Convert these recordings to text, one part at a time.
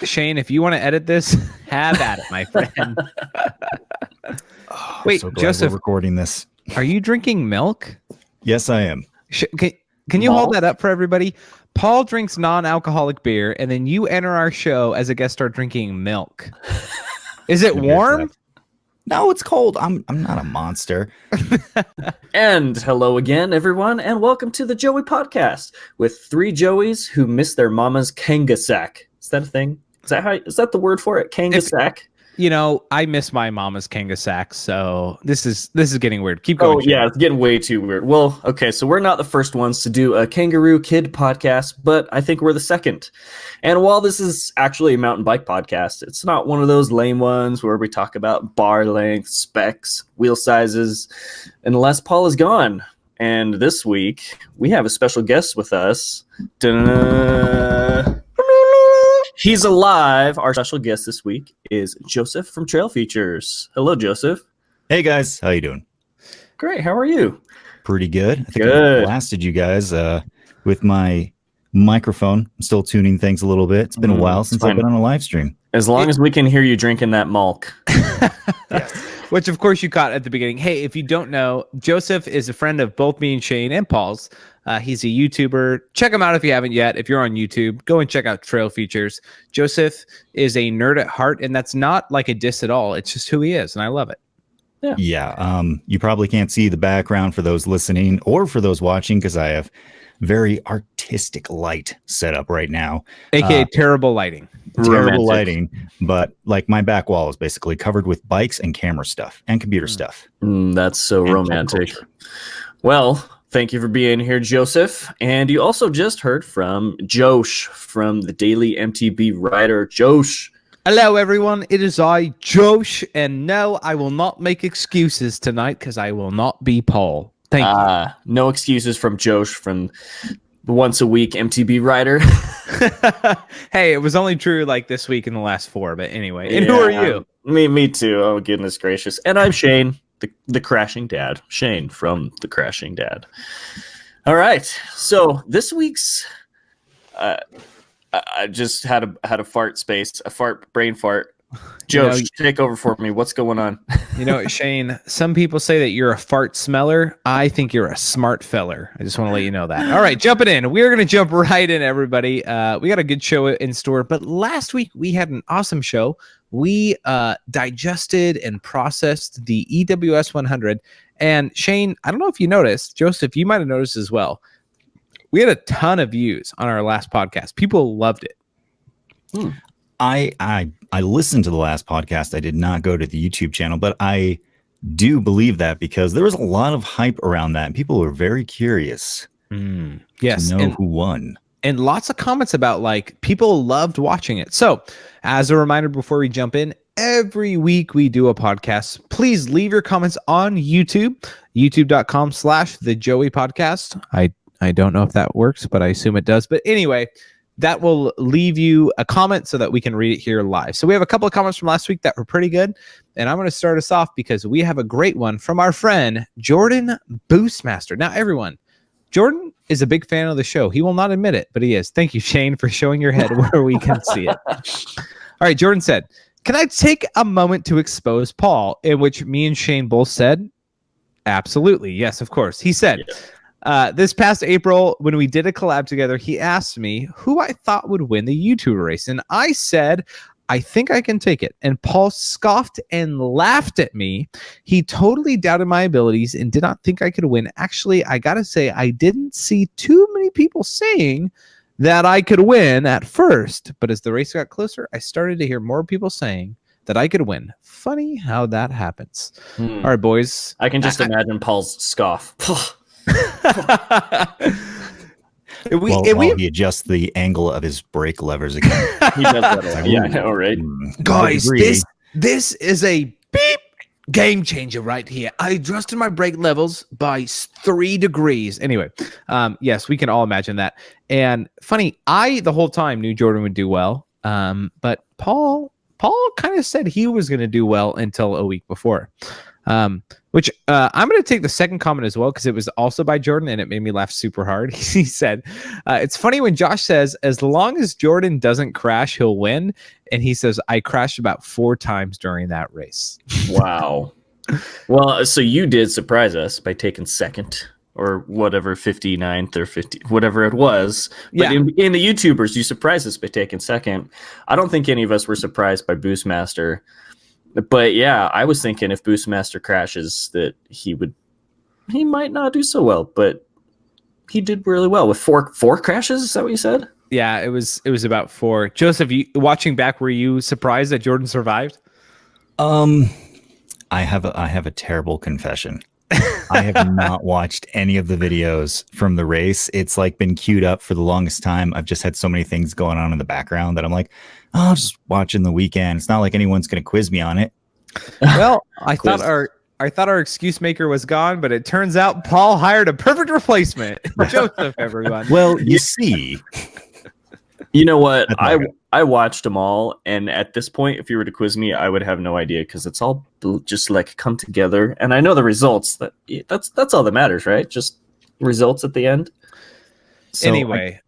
Shane, if you want to edit this, have at it, my friend. Oh, Wait, so Joseph, we're recording this. Are you drinking milk? Yes, I am. Can you hold that up for everybody? Paul drinks non-alcoholic beer, and then you enter our show as a guest star drinking milk. Is it warm? No, it's cold. I'm not a monster. And hello again, everyone, and welcome to the Joey Podcast with three Joeys who miss their mama's kanga sack. Is that a thing? Is that the word for it? Kanga sack? You know, I miss my mama's kanga sack, so this is getting weird. Keep going. Oh, yeah, it's getting way too weird. Well, okay, so we're not the first ones to do a kangaroo kid podcast, but I think we're the second. And while this is actually a mountain bike podcast, it's not one of those lame ones where we talk about bar length, specs, wheel sizes, unless Paul is gone. And this week, we have a special guest with us. Da-da-da. He's alive. Our special guest this week is Joseph from Trail Features. Hello, Joseph. Hey, guys. How you doing? Great. How are you? Pretty good. I think I blasted you guys with my microphone. I'm still tuning things a little bit. It's been a while since I've been on a live stream. As long as we can hear you drinking that milk. Yes. Which, of course, you caught at the beginning. Hey, if you don't know, Joseph is a friend of both me and Shane and Paul's. He's a YouTuber. Check him out if you haven't yet. If you're on YouTube, go and check out Trail Features. Joseph is a nerd at heart, and that's not like a diss at all. It's just who he is, and I love it. Yeah. You probably can't see the background for those listening or for those watching because I have very artistic light set up right now. AKA terrible lighting. Terrible lighting, but like my back wall is basically covered with bikes and camera stuff and computer stuff. That's so romantic. Well, thank you for being here, Joseph. And you also just heard from Josh from the Daily MTB Rider. Josh. Hello, everyone. It is I, Josh. And no, I will not make excuses tonight because I will not be Paul. Thank you. No excuses from Josh from the once a week MTB Rider. Hey, it was only true like this week in the last 4, but anyway. And who are you? Me too. Oh, goodness gracious. And I'm Shane, the crashing dad. Shane from the crashing dad. All right. So this week's I just had a brain fart. Josh, take over for me. What's going on? You know, Shane, some people say that you're a fart smeller. I think you're a smart feller. I just want to let you know that. All right, jumping in. We're going to jump right in, everybody. We got a good show in store, but last week we had an awesome show. We digested and processed the EWS 100. And Shane, I don't know if you noticed, Joseph, you might have noticed as well. We had a ton of views on our last podcast. People loved it. I listened to the last podcast. I did not go to the YouTube channel, but I do believe that because there was a lot of hype around that. And people were very curious yes, to know who won. And lots of comments about like people loved watching it. So as a reminder, before we jump in, every week we do a podcast. Please leave your comments on YouTube, youtube.com/The Joey Podcast. I don't know if that works, but I assume it does. But anyway, that will leave you a comment so that we can read it here live. So we have a couple of comments from last week that were pretty good. And I'm going to start us off because we have a great one from our friend, Jordan Boostmaster. Now, everyone, Jordan is a big fan of the show. He will not admit it, but he is. Thank you, Shane, for showing your head where we can see it. All right, Jordan said, can I take a moment to expose Paul? In which me and Shane both said, absolutely. Yes, of course. He said, this past April, when we did a collab together, he asked me who I thought would win the YouTuber race. And I said, I think I can take it. And Paul scoffed and laughed at me. He totally doubted my abilities and did not think I could win. Actually, I got to say, I didn't see too many people saying that I could win at first. But as the race got closer, I started to hear more people saying that I could win. Funny how that happens. All right, boys. I can just imagine Paul's scoff. He adjusts the angle of his brake levers again. He does that a lot. Yeah, I know, right? Guys, this is a beep game changer right here. I adjusted my brake levels by 3 degrees. Anyway, yes, we can all imagine that. And funny, I the whole time knew Jordan would do well. But Paul kind of said he was going to do well until a week before. Which I'm going to take the second comment as well because it was also by Jordan and it made me laugh super hard. He said, it's funny when Josh says, as long as Jordan doesn't crash, he'll win. And he says, I crashed about 4 times during that race. Wow. Well, so you did surprise us by taking second or whatever, 59th or 50, whatever it was. But Yeah. in the YouTubers, you surprised us by taking second. I don't think any of us were surprised by Boostmaster. But yeah, I was thinking if Boostmaster crashes that he might not do so well, but he did really well with four crashes. Is that what you said? Yeah, it was about 4. Joseph, you watching back, were you surprised that Jordan survived? I have a terrible confession. I have not watched any of the videos from the race. It's like been queued up for the longest time. I've just had so many things going on in the background that I'm like, oh, I'll just watch in the weekend. It's not like anyone's going to quiz me on it. Well, I thought our excuse maker was gone, but it turns out Paul hired a perfect replacement. Joseph, everyone. Well, you see, You know what? That's not good. I watched them all, and at this point, if you were to quiz me, I would have no idea because it's all just like come together, and I know the results. That's all that matters, right? Just results at the end. So anyway,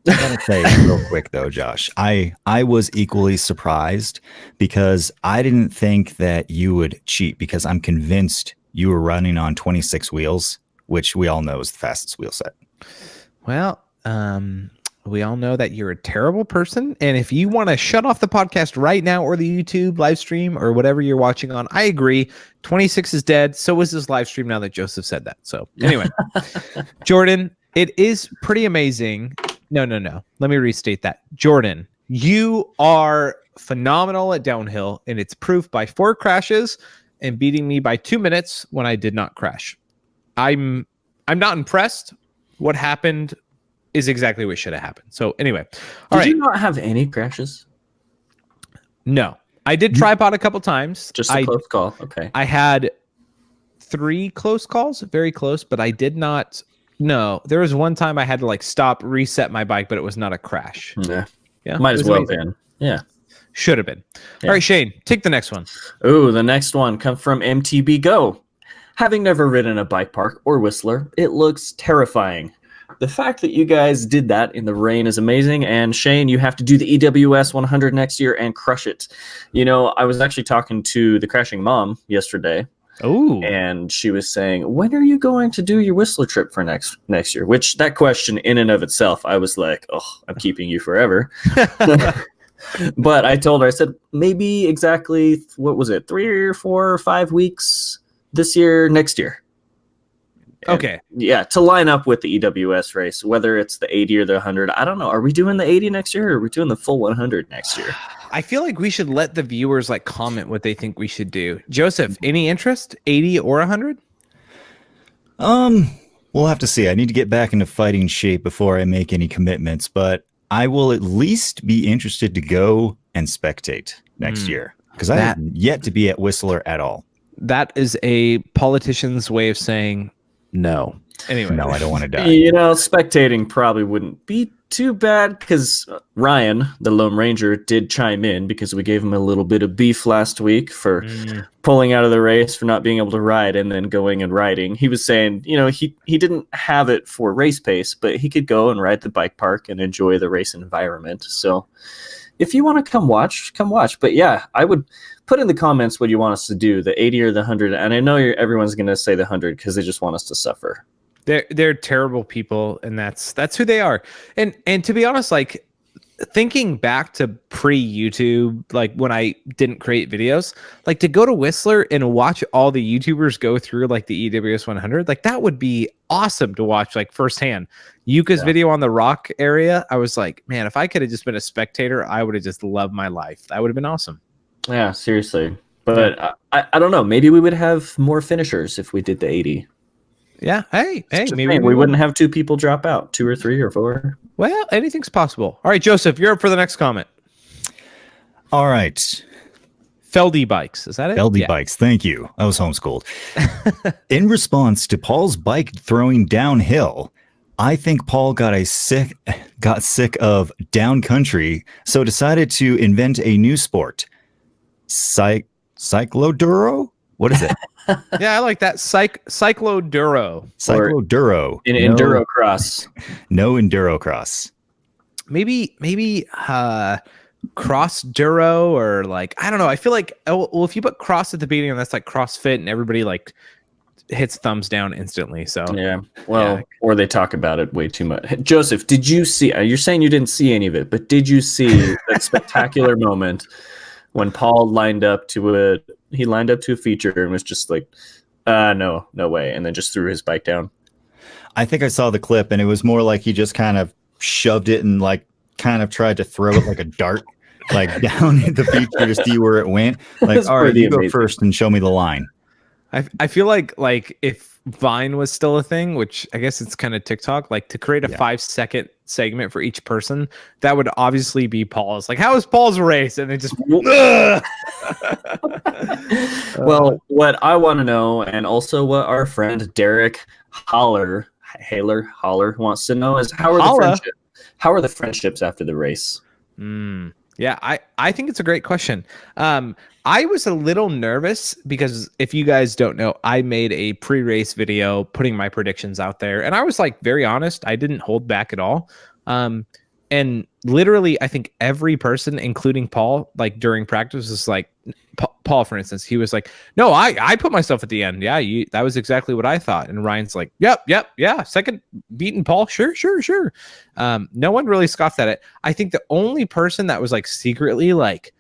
I gotta say real quick though, Josh, I was equally surprised because I didn't think that you would cheat because I'm convinced you were running on 26 wheels, which we all know is the fastest wheel set. well, we all know that you're a terrible person. And if you want to shut off the podcast right now or the YouTube live stream or whatever you're watching on, I agree. 26 is dead. So is this live stream now that Joseph said that. So anyway, Jordan, it is pretty amazing. No. Let me restate that. Jordan, you are phenomenal at downhill, and it's proof by 4 crashes and beating me by 2 minutes when I did not crash. I'm not impressed. What happened is exactly what should have happened. So anyway, all right. Did you not have any crashes? No, I did tripod a couple times. Just a close call. Okay. I had 3 close calls, very close, but I did not. No, there was one time I had to like stop, reset my bike, but it was not a crash. Yeah. Yeah, Might it as was well amazing. been. Yeah. Should have been. Yeah. All right, Shane, take the next one. Oh, the next one comes from MTB Go. Having never ridden a bike park or Whistler, it looks terrifying. The fact that you guys did that in the rain is amazing. And Shane, you have to do the EWS 100 next year and crush it. You know, I was actually talking to the Crashing Mom yesterday. Oh, And she was saying, when are you going to do your Whistler trip for next year? Which that question in and of itself, I was like, oh, I'm keeping you forever. But I told her, I said, maybe exactly, what was it, 3 or 4 or 5 weeks this year, next year. And okay. yeah, to line up with the EWS race, whether it's the 80 or the 100. I don't know. Are we doing the 80 next year or are we doing the full 100 next year? I feel like we should let the viewers like comment what they think we should do. Joseph, any interest? 80 or 100? We'll have to see. I need to get back into fighting shape before I make any commitments, but I will at least be interested to go and spectate next year because I have yet to be at Whistler at all. That is a politician's way of saying no. Anyway, No, I don't want to die. You know, spectating probably wouldn't be too bad because Ryan, the Lone Ranger, did chime in because we gave him a little bit of beef last week for pulling out of the race, for not being able to ride and then going and riding. He was saying, you know, he didn't have it for race pace, but he could go and ride the bike park and enjoy the race environment. So if you want to come watch, come watch. But yeah, I would put in the comments what you want us to do, the 80 or the 100. And I know everyone's going to say the 100 because they just want us to suffer. They're terrible people, and that's who they are. And to be honest, like thinking back to pre-YouTube, like when I didn't create videos, like to go to Whistler and watch all the YouTubers go through like the EWS 100, like that would be awesome to watch like firsthand. Yuka's video on the rock area, I was like, man, if I could have just been a spectator, I would have just loved my life. That would have been awesome. Yeah, seriously. But I don't know. Maybe we would have more finishers if we did the 80. Yeah. Hey, Maybe we wouldn't have 2 people drop out, 2 or 3 or 4. Well, anything's possible. All right, Joseph, you're up for the next comment. All right. Feldy bikes. Is that it? LD Yeah. bikes. Thank you. I was homeschooled. In response to Paul's bike throwing downhill, I think Paul got sick of down country, so decided to invent a new sport. Cycloduro? What is it? Yeah, I like that. Cycloduro. Cycloduro. In enduro cross. No enduro cross. Maybe cross duro, or like, I don't know. I feel like, well, if you put cross at the beginning, that's like CrossFit, and everybody like hits thumbs down instantly. So yeah, well, or they talk about it way too much. Joseph, did you see? You're saying you didn't see any of it, but did you see that spectacular moment when Paul lined up to a feature and was just like, no way, and then just threw his bike down? I think I saw the clip, and it was more like he just kind of shoved it and like kind of tried to throw it like a dart, like down the feature to see where it went. Like, all right, you go first and show me the line. I feel like if Vine was still a thing, which I guess it's kind of TikTok, like to create a 5-second segment for each person, that would obviously be Paul's. Like, how was Paul's race? And they just well, what I want to know, and also what our friend Derek Haller wants to know, is how are the friendships after the race? Yeah, I think it's a great question. I was a little nervous because, if you guys don't know, I made a pre-race video putting my predictions out there, and I was like very honest. I didn't hold back at all. And literally, I think every person, including Paul, like during practice, was like, Paul, for instance, he was like, "No, I put myself at the end. Yeah, that was exactly what I thought." And Ryan's like, "Yep, yeah, second beating Paul, sure." No one really scoffed at it. I think the only person that was like secretly like,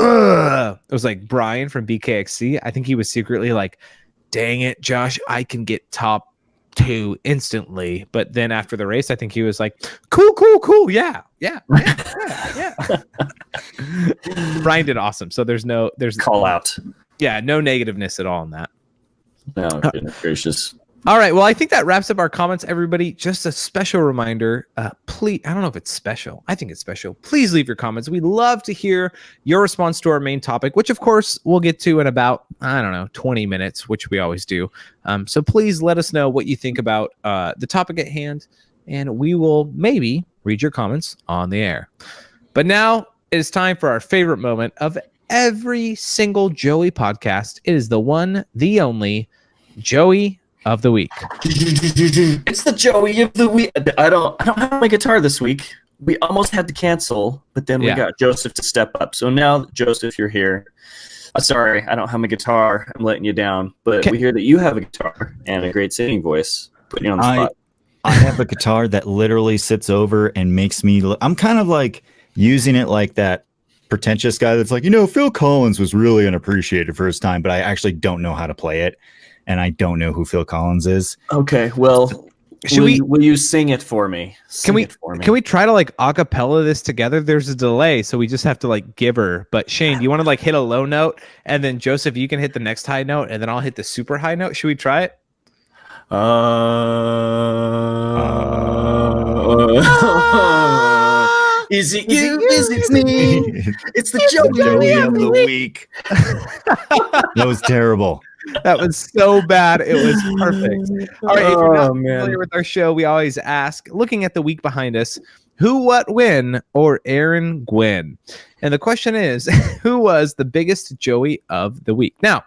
it was like Brian from BKXC. I think he was secretly like, "Dang it, Josh, I can get top 2 instantly." But then after the race, I think he was like, cool, yeah. Brian did awesome. So there's call out. Yeah, no negativeness at all in that. No, goodness gracious. All right. Well, I think that wraps up our comments, everybody. Just a special reminder. Please, I don't know if it's special. I think it's special. Please leave your comments. We'd love to hear your response to our main topic, which of course we'll get to in about, 20 minutes, which we always do. So please let us know what you think about the topic at hand, and we will maybe read your comments on the air. But now it is time for our favorite moment of every single Joey podcast. It is the one, the only Joey of the week. It's the Joey of the week. I don't have my guitar this week. We almost had to cancel, but then we got Joseph to step up. So now, Joseph, you're here. Sorry, I don't have my guitar. I'm letting you down. But we hear that you have a guitar and a great singing voice. Put you on the spot. I have a guitar that literally sits over and makes me I'm kind of like using it like that pretentious guy that's like, Phil Collins was really unappreciated for his time, but I actually don't know how to play it. And I don't know who Phil Collins is. Okay, well, will you sing it for me? Can we try to like acapella this together? There's a delay, so we just have to like give her. But Shane, do you want to like hit a low note, and then Joseph, you can hit the next high note, and then I'll hit the super high note. Should we try it? Is it you? Is it me? It's the Joey of the week. That was terrible. That was so bad. It was perfect. All right. If you're not familiar with our show, we always ask, looking at the week behind us, who, what, when, or Aaron Gwynn? And the question is, who was the biggest Joey of the week? Now,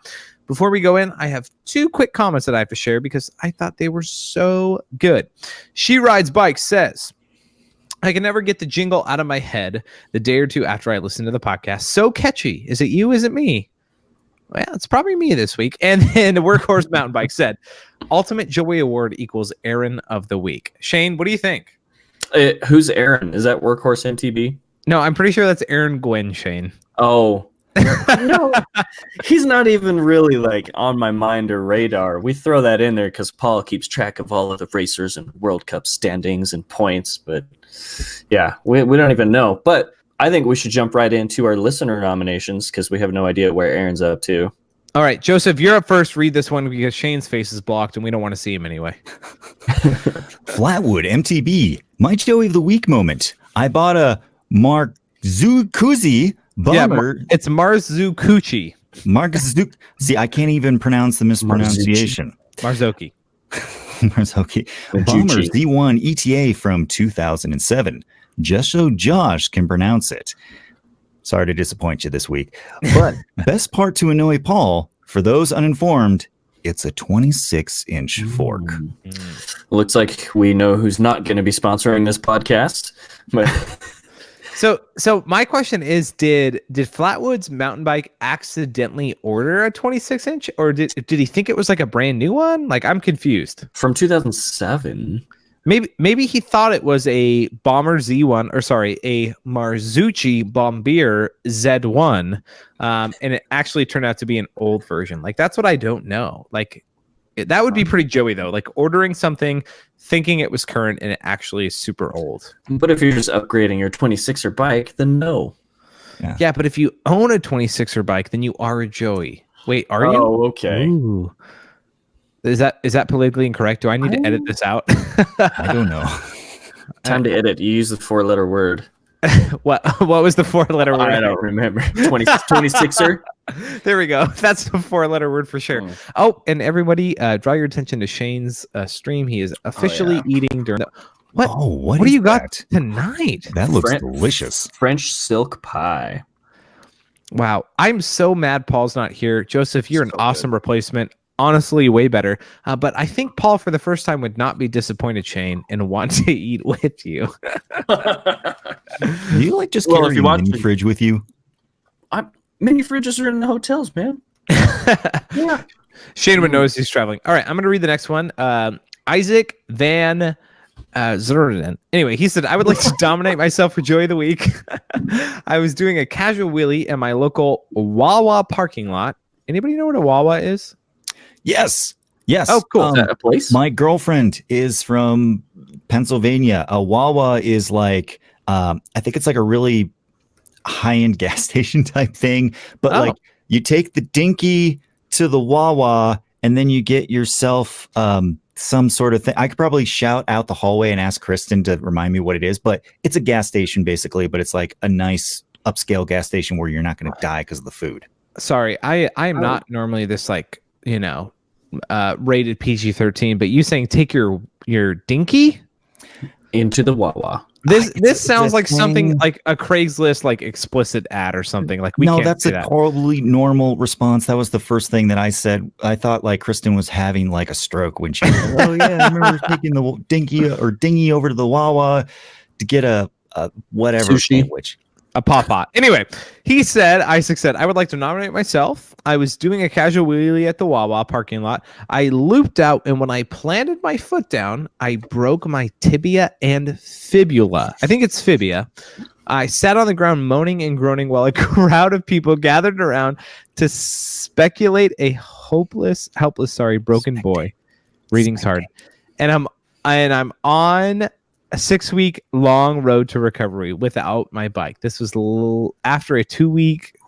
before we go in, I have 2 quick comments that I have to share because I thought they were so good. She Rides Bikes says, I can never get the jingle out of my head the day or two after I listen to the podcast. So catchy. Is it you? Is it me? Well, it's probably me this week. And then Workhorse Mountain Bike said, Ultimate Joey Award equals Aaron of the Week. Shane, what do you think? Who's Aaron? Is that Workhorse MTB? No, I'm pretty sure that's Aaron Gwynn, Shane. Oh. No, he's not even really like on my mind or radar. We throw that in there because Paul keeps track of all of the racers and World Cup standings and points. But yeah, we don't even know. But I think we should jump right into our listener nominations because we have no idea where Aaron's up to. All right, Joseph, you're up first. Read this one because Shane's face is blocked and we don't want to see him anyway. Flatwood MTB, my Joey of the Week moment. I bought a Marzukuzi bomber. Yeah, it's Marzukuchi. See, I can't even pronounce the mispronunciation. Marzoki. Marzoki. Bomber Z1 ETA from 2007. Just so Josh can pronounce it. Sorry to disappoint you this week. But best part to annoy Paul, For those uninformed, it's a 26-inch fork. Looks like we know who's not going to be sponsoring this podcast. But So my question is, did Flatwoods Mountain Bike accidentally order a 26-inch, or did he think it was like a brand new one? Like, I'm confused. from 2007. Maybe he thought it was a Bomber Z1, or sorry, a Marzucci Bombeer Z1, and it actually turned out to be an old version. Like, that's what I don't know. Like, that would be pretty Joey though. Like ordering something, thinking it was current, and it actually is super old. But if you're just upgrading your 26er bike, then no. Yeah, but if you own a 26er bike, then you are a Joey. Wait, are you? Oh, okay. Ooh. Is that politically incorrect? Do I need to edit this out? I don't know. Time to edit. You use the 4-letter word. What was the 4-letter word? I don't remember. 26er? There we go. That's the 4-letter word for sure. Oh, and everybody, draw your attention to Shane's stream. He is officially eating during the... What? Oh, what do you got tonight? That looks delicious. French silk pie. Wow. I'm so mad Paul's not here. Joseph, you're an awesome replacement. Honestly, way better. But I think Paul, for the first time, would not be disappointed, Shane, and want to eat with you. Do you like just carry a mini fridge with you? Mini fridges are in the hotels, man. Yeah. Shane would notice he's traveling. All right, I'm going to read the next one. Isaac Van Zerden. Anyway, he said, I would like to dominate myself for Joy of the Week. I was doing a casual wheelie in my local Wawa parking lot. Anybody know what a Wawa is? Yes. Oh, cool. Is that a place? My girlfriend is from Pennsylvania. A Wawa is like, I think it's like a really high-end gas station type thing. But like you take the dinky to the Wawa and then you get yourself some sort of thing. I could probably shout out the hallway and ask Kristen to remind me what it is. But it's a gas station basically. But it's like a nice upscale gas station where you're not going to die because of the food. Sorry, I am not normally this like, rated PG-13, but you saying take your dinky into the Wawa. This sounds like something like a Craigslist like explicit ad or something. Like that's a totally normal response. That was the first thing that I said. I thought like Kristen was having like a stroke when she was like, oh yeah, I remember taking the dinghy over to the Wawa to get a whatever sushi sandwich. A pot. Anyway, Isaac said, I would like to nominate myself. I was doing a casual wheelie at the Wawa parking lot. I looped out, and when I planted my foot down, I broke my tibia and fibula. I think it's fibia. I sat on the ground moaning and groaning while a crowd of people gathered around to speculate a helpless, broken boy. Reading's hard. And I'm on a 6-week long road to recovery without my bike. This was after a 2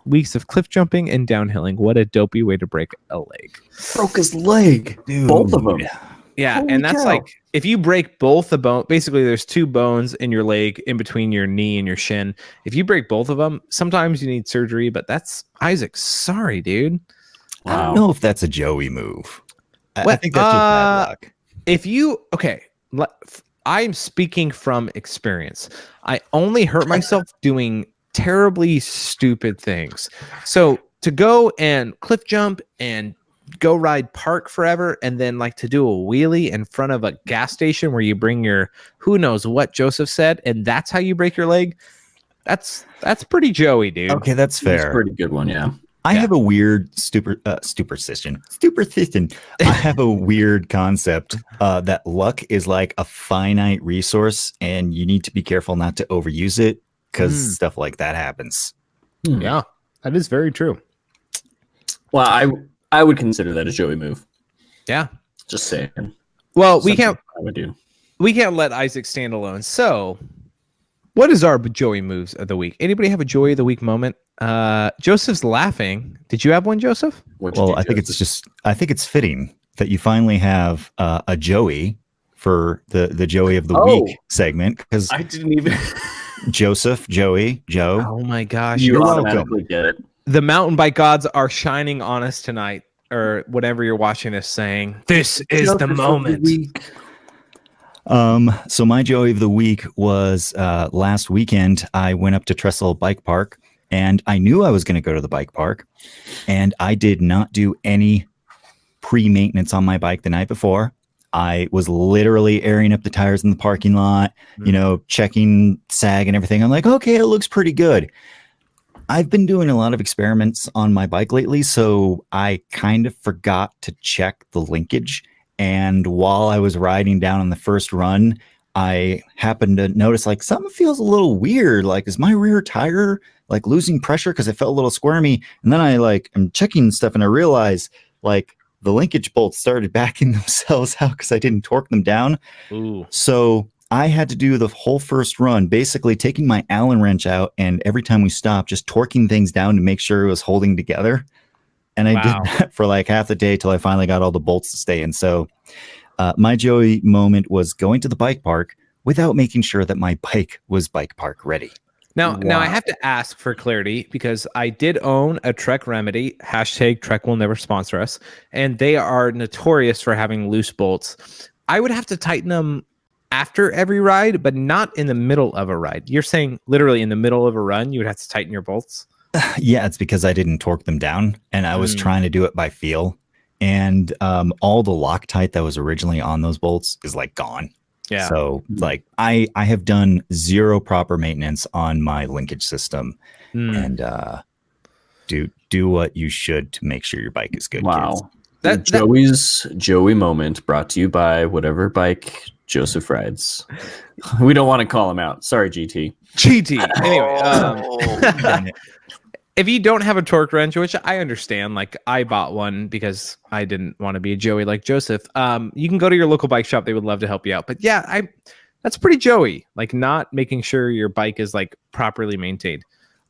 weeks of cliff jumping and downhilling. What a dopey way to break a leg. Broke his leg. Dude. Both of them. Yeah. Holy and that's cow. like, if you break both the bone, basically there's 2 bones in your leg in between your knee and your shin. If you break both of them, sometimes you need surgery, but that's Isaac. Sorry, dude. Wow. I don't know if that's a Joey move. I think that's just bad luck. I'm speaking from experience. I only hurt myself doing terribly stupid things. So to go and cliff jump and go ride park forever and then like to do a wheelie in front of a gas station where you bring your who knows what Joseph said and that's how you break your leg. That's pretty Joey, dude. Okay, that's fair. That's a pretty good one, yeah. I have a weird superstition. I have a weird concept that luck is like a finite resource and you need to be careful not to overuse it because stuff like that happens. Yeah, that is very true. Well, I would consider that a Joey move. Yeah. Just saying. Well, I would do. We can't let Isaac stand alone. So what is our Joey moves of the week? Anybody have a Joey of the week moment? Joseph's laughing. Did you have one, Joseph? I think it's fitting that you finally have a Joey for the Joey of the week segment because I didn't even Joseph, Joey, Joe. Oh my gosh. You welcome. automatically get it. The mountain bike gods are shining on us tonight, or whatever you're watching this saying. This is the moment. So my Joey of the week was last weekend. I went up to Trestle Bike Park And I knew I was going to go to the bike park, and I did not do any pre-maintenance on my bike the night before. I was literally airing up the tires in the parking lot, checking sag and everything. I'm like, okay, it looks pretty good. I've been doing a lot of experiments on my bike lately, so I kind of forgot to check the linkage. And while I was riding down on the first run, I happened to notice like something feels a little weird. Like, is my rear tire like losing pressure? Because it felt a little squirmy. And then I'm checking stuff and I realize like the linkage bolts started backing themselves out because I didn't torque them down. Ooh. So I had to do the whole first run, basically taking my Allen wrench out and every time we stopped, just torquing things down to make sure it was holding together. And I did that for like half the day till I finally got all the bolts to stay in. So my Joey moment was going to the bike park without making sure that my bike was bike park ready. Now I have to ask for clarity because I did own a Trek Remedy. #Trek will never sponsor us. And they are notorious for having loose bolts. I would have to tighten them after every ride, but not in the middle of a ride. You're saying literally in the middle of a run, you would have to tighten your bolts? Yeah, it's because I didn't torque them down and I was trying to do it by feel. And all the Loctite that was originally on those bolts is like gone. Yeah. So like I have done zero proper maintenance on my linkage system. And do what you should to make sure your bike is good. Wow. Kids. Joey's Joey moment brought to you by whatever bike Joseph rides. We don't want to call him out. Sorry, GT. Anyway, if you don't have a torque wrench, which I understand, like I bought one because I didn't want to be a Joey like Joseph. You can go to your local bike shop. They would love to help you out. But yeah, that's pretty Joey, like not making sure your bike is like properly maintained.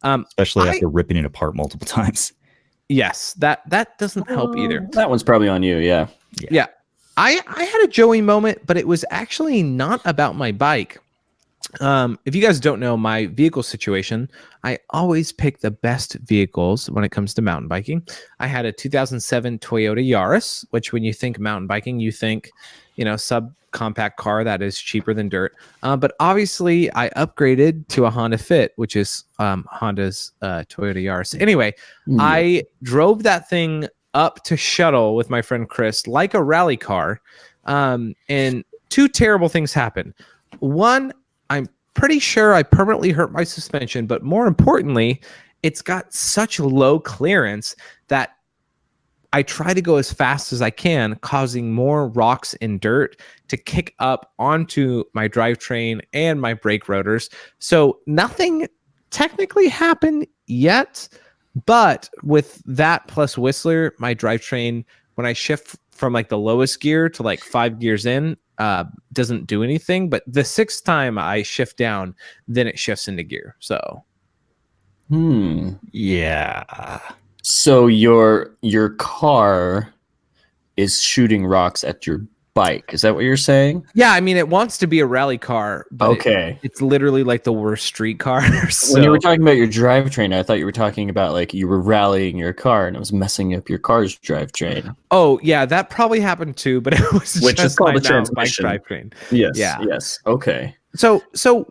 Especially after ripping it apart multiple times. Yes, that doesn't help either. That one's probably on you. Yeah. I had a Joey moment, but it was actually not about my bike. If you guys don't know my vehicle situation, I always pick the best vehicles when it comes to mountain biking. I had a 2007 Toyota Yaris, which when you think mountain biking, you think, subcompact car that is cheaper than dirt. But obviously I upgraded to a Honda Fit, which is Honda's Toyota Yaris. Anyway, I drove that thing up to Shuttle with my friend Chris like a rally car. And two terrible things happened. One, I'm pretty sure I permanently hurt my suspension, but more importantly, it's got such low clearance that I try to go as fast as I can, causing more rocks and dirt to kick up onto my drivetrain and my brake rotors. So nothing technically happened yet, but with that plus Whistler, my drivetrain, when I shift from like the lowest gear to like 5 gears in, doesn't do anything. But the sixth time I shift down, then it shifts into gear. So, yeah. So your car is shooting rocks at your bike. Is that what you're saying? Yeah, I mean, it wants to be a rally car, but okay, it's literally like the worst street car. So. When you were talking about your drivetrain, I thought you were talking about like you were rallying your car and it was messing up your car's drivetrain. Oh yeah, that probably happened too, but it was which just is called my the transmission. bike drivetrain. Yes. Yeah. Yes. Okay. So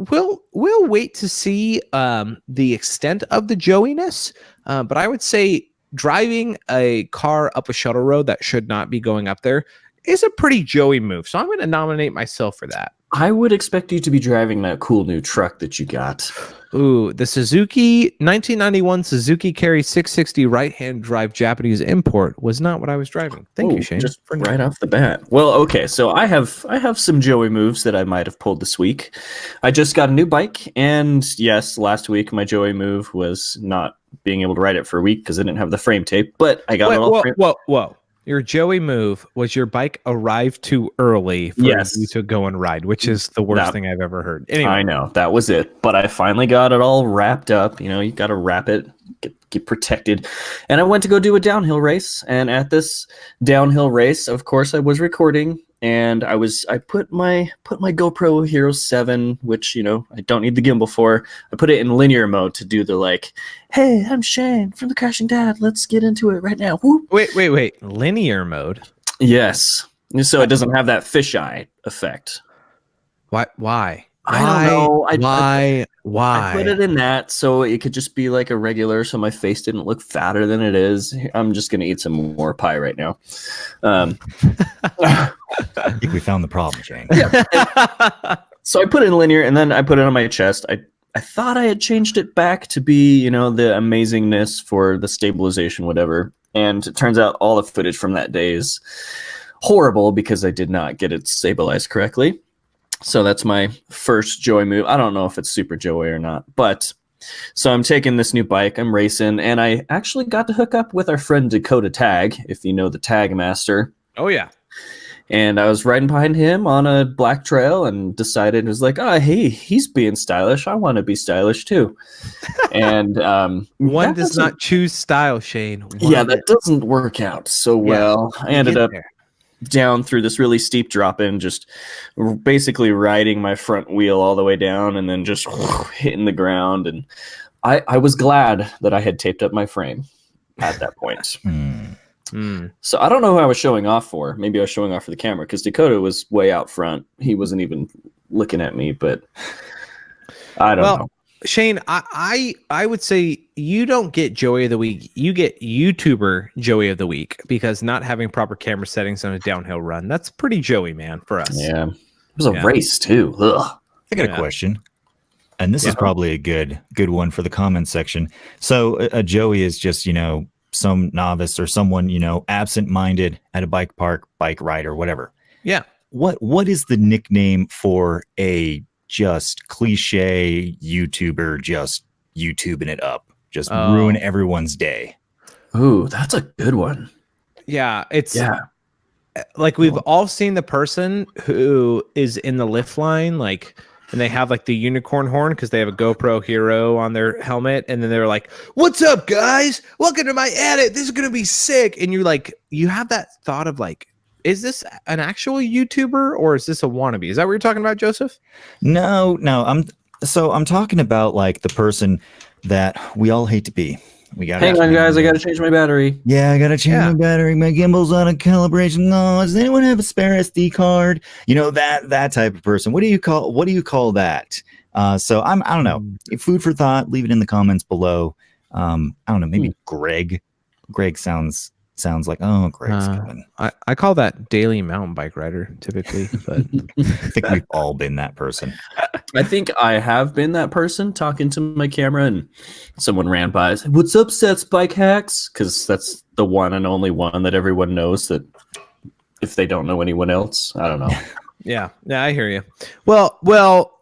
we'll wait to see the extent of the Joey-ness, but I would say driving a car up a shuttle road that should not be going up there is a pretty Joey move. So I'm going to nominate myself for that. I would expect you to be driving that cool new truck that you got. Ooh, the Suzuki 1991 Suzuki Carry 660 right-hand drive Japanese import was not what I was driving. Thank you, Sheyn. Just right off the bat. Well, okay, so I have some Joey moves that I might have pulled this week. I just got a new bike, and yes, last week my Joey move was not being able to ride it for a week because I didn't have the frame tape, but I got it all framed. Whoa. Your Joey move was your bike arrived too early for you to go and ride, which is the worst thing I've ever heard. Anyway. I know, that was it. But I finally got it all wrapped up. You got to wrap it, get protected. And I went to go do a downhill race. And at this downhill race, of course, I was recording. And I put my GoPro Hero 7, which, I don't need the gimbal for. I put it in linear mode to do the like, hey, I'm Sheyn from the Crashing Dad. Let's get into it right now. Whoop. Wait. Linear mode? Yes. So it doesn't have that fisheye effect. Why? I don't know. Why? I put it in that so it could just be like a regular, so my face didn't look fatter than it is. I'm just gonna eat some more pie right now. I think we found the problem, Shane. So I put it in linear, and then I put it on my chest. I thought I had changed it back to be, you know, the amazingness for the stabilization, whatever. And it turns out all the footage from that day is horrible because I did not get it stabilized correctly. So that's my first joy move. I don't know if it's super joy or not, but so I'm taking this new bike, I'm racing, and I actually got to hook up with our friend Dakota Tag, if you know the Tag Master. Oh yeah. And I was riding behind him on a black trail and decided, it was like, oh, hey, he's being stylish. I want to be stylish too. And one does not choose style, Shane. Yeah, that doesn't work out so well. I ended up down through this really steep drop in, just basically riding my front wheel all the way down and then just hitting the ground. And I was glad that I had taped up my frame at that point. So I don't know who I was showing off for. Maybe I was showing off for the camera because Dakota was way out front. He wasn't even looking at me, but I don't know. Shane, I would say you don't get Joey of the Week. You get YouTuber Joey of the Week because not having proper camera settings on a downhill run. That's pretty Joey, man, for us. Yeah. It was a race too. Ugh. I got a question. And this is probably a good one for the comments section. So a Joey is just, you know, some novice or someone, you know, absent-minded at a bike park, bike ride or whatever. Yeah. What is the nickname for a just cliche YouTuber just YouTubing it up, just ruin everyone's day? Ooh, that's a good one. Yeah, it's like we've all seen the person who is in the lift line, like, and they have like the unicorn horn because they have a GoPro Hero on their helmet, and then they're like, "What's up, guys? Welcome to my edit. This is gonna be sick." And you're like, you have that thought of like, is this an actual YouTuber or is this a wannabe? Is that what you're talking about, Joseph? No. I'm talking about like the person that we all hate to be. Hang on, guys. I got to change my battery. Yeah, I got to change my battery. My gimbal's out of calibration. No, does anyone have a spare SD card? You know, that type of person. What do you call that? So I don't know. Food for thought. Leave it in the comments below. I don't know. Maybe Greg. Greg sounds like, oh, Greg's coming. I call that daily mountain bike rider typically, but I think we've all been that person. I think I have been that person talking to my camera, and someone ran by and said, "What's up, Seth's Bike Hacks?" Because that's the one and only one that everyone knows, that if they don't know anyone else, I don't know. Yeah, I hear you. Well,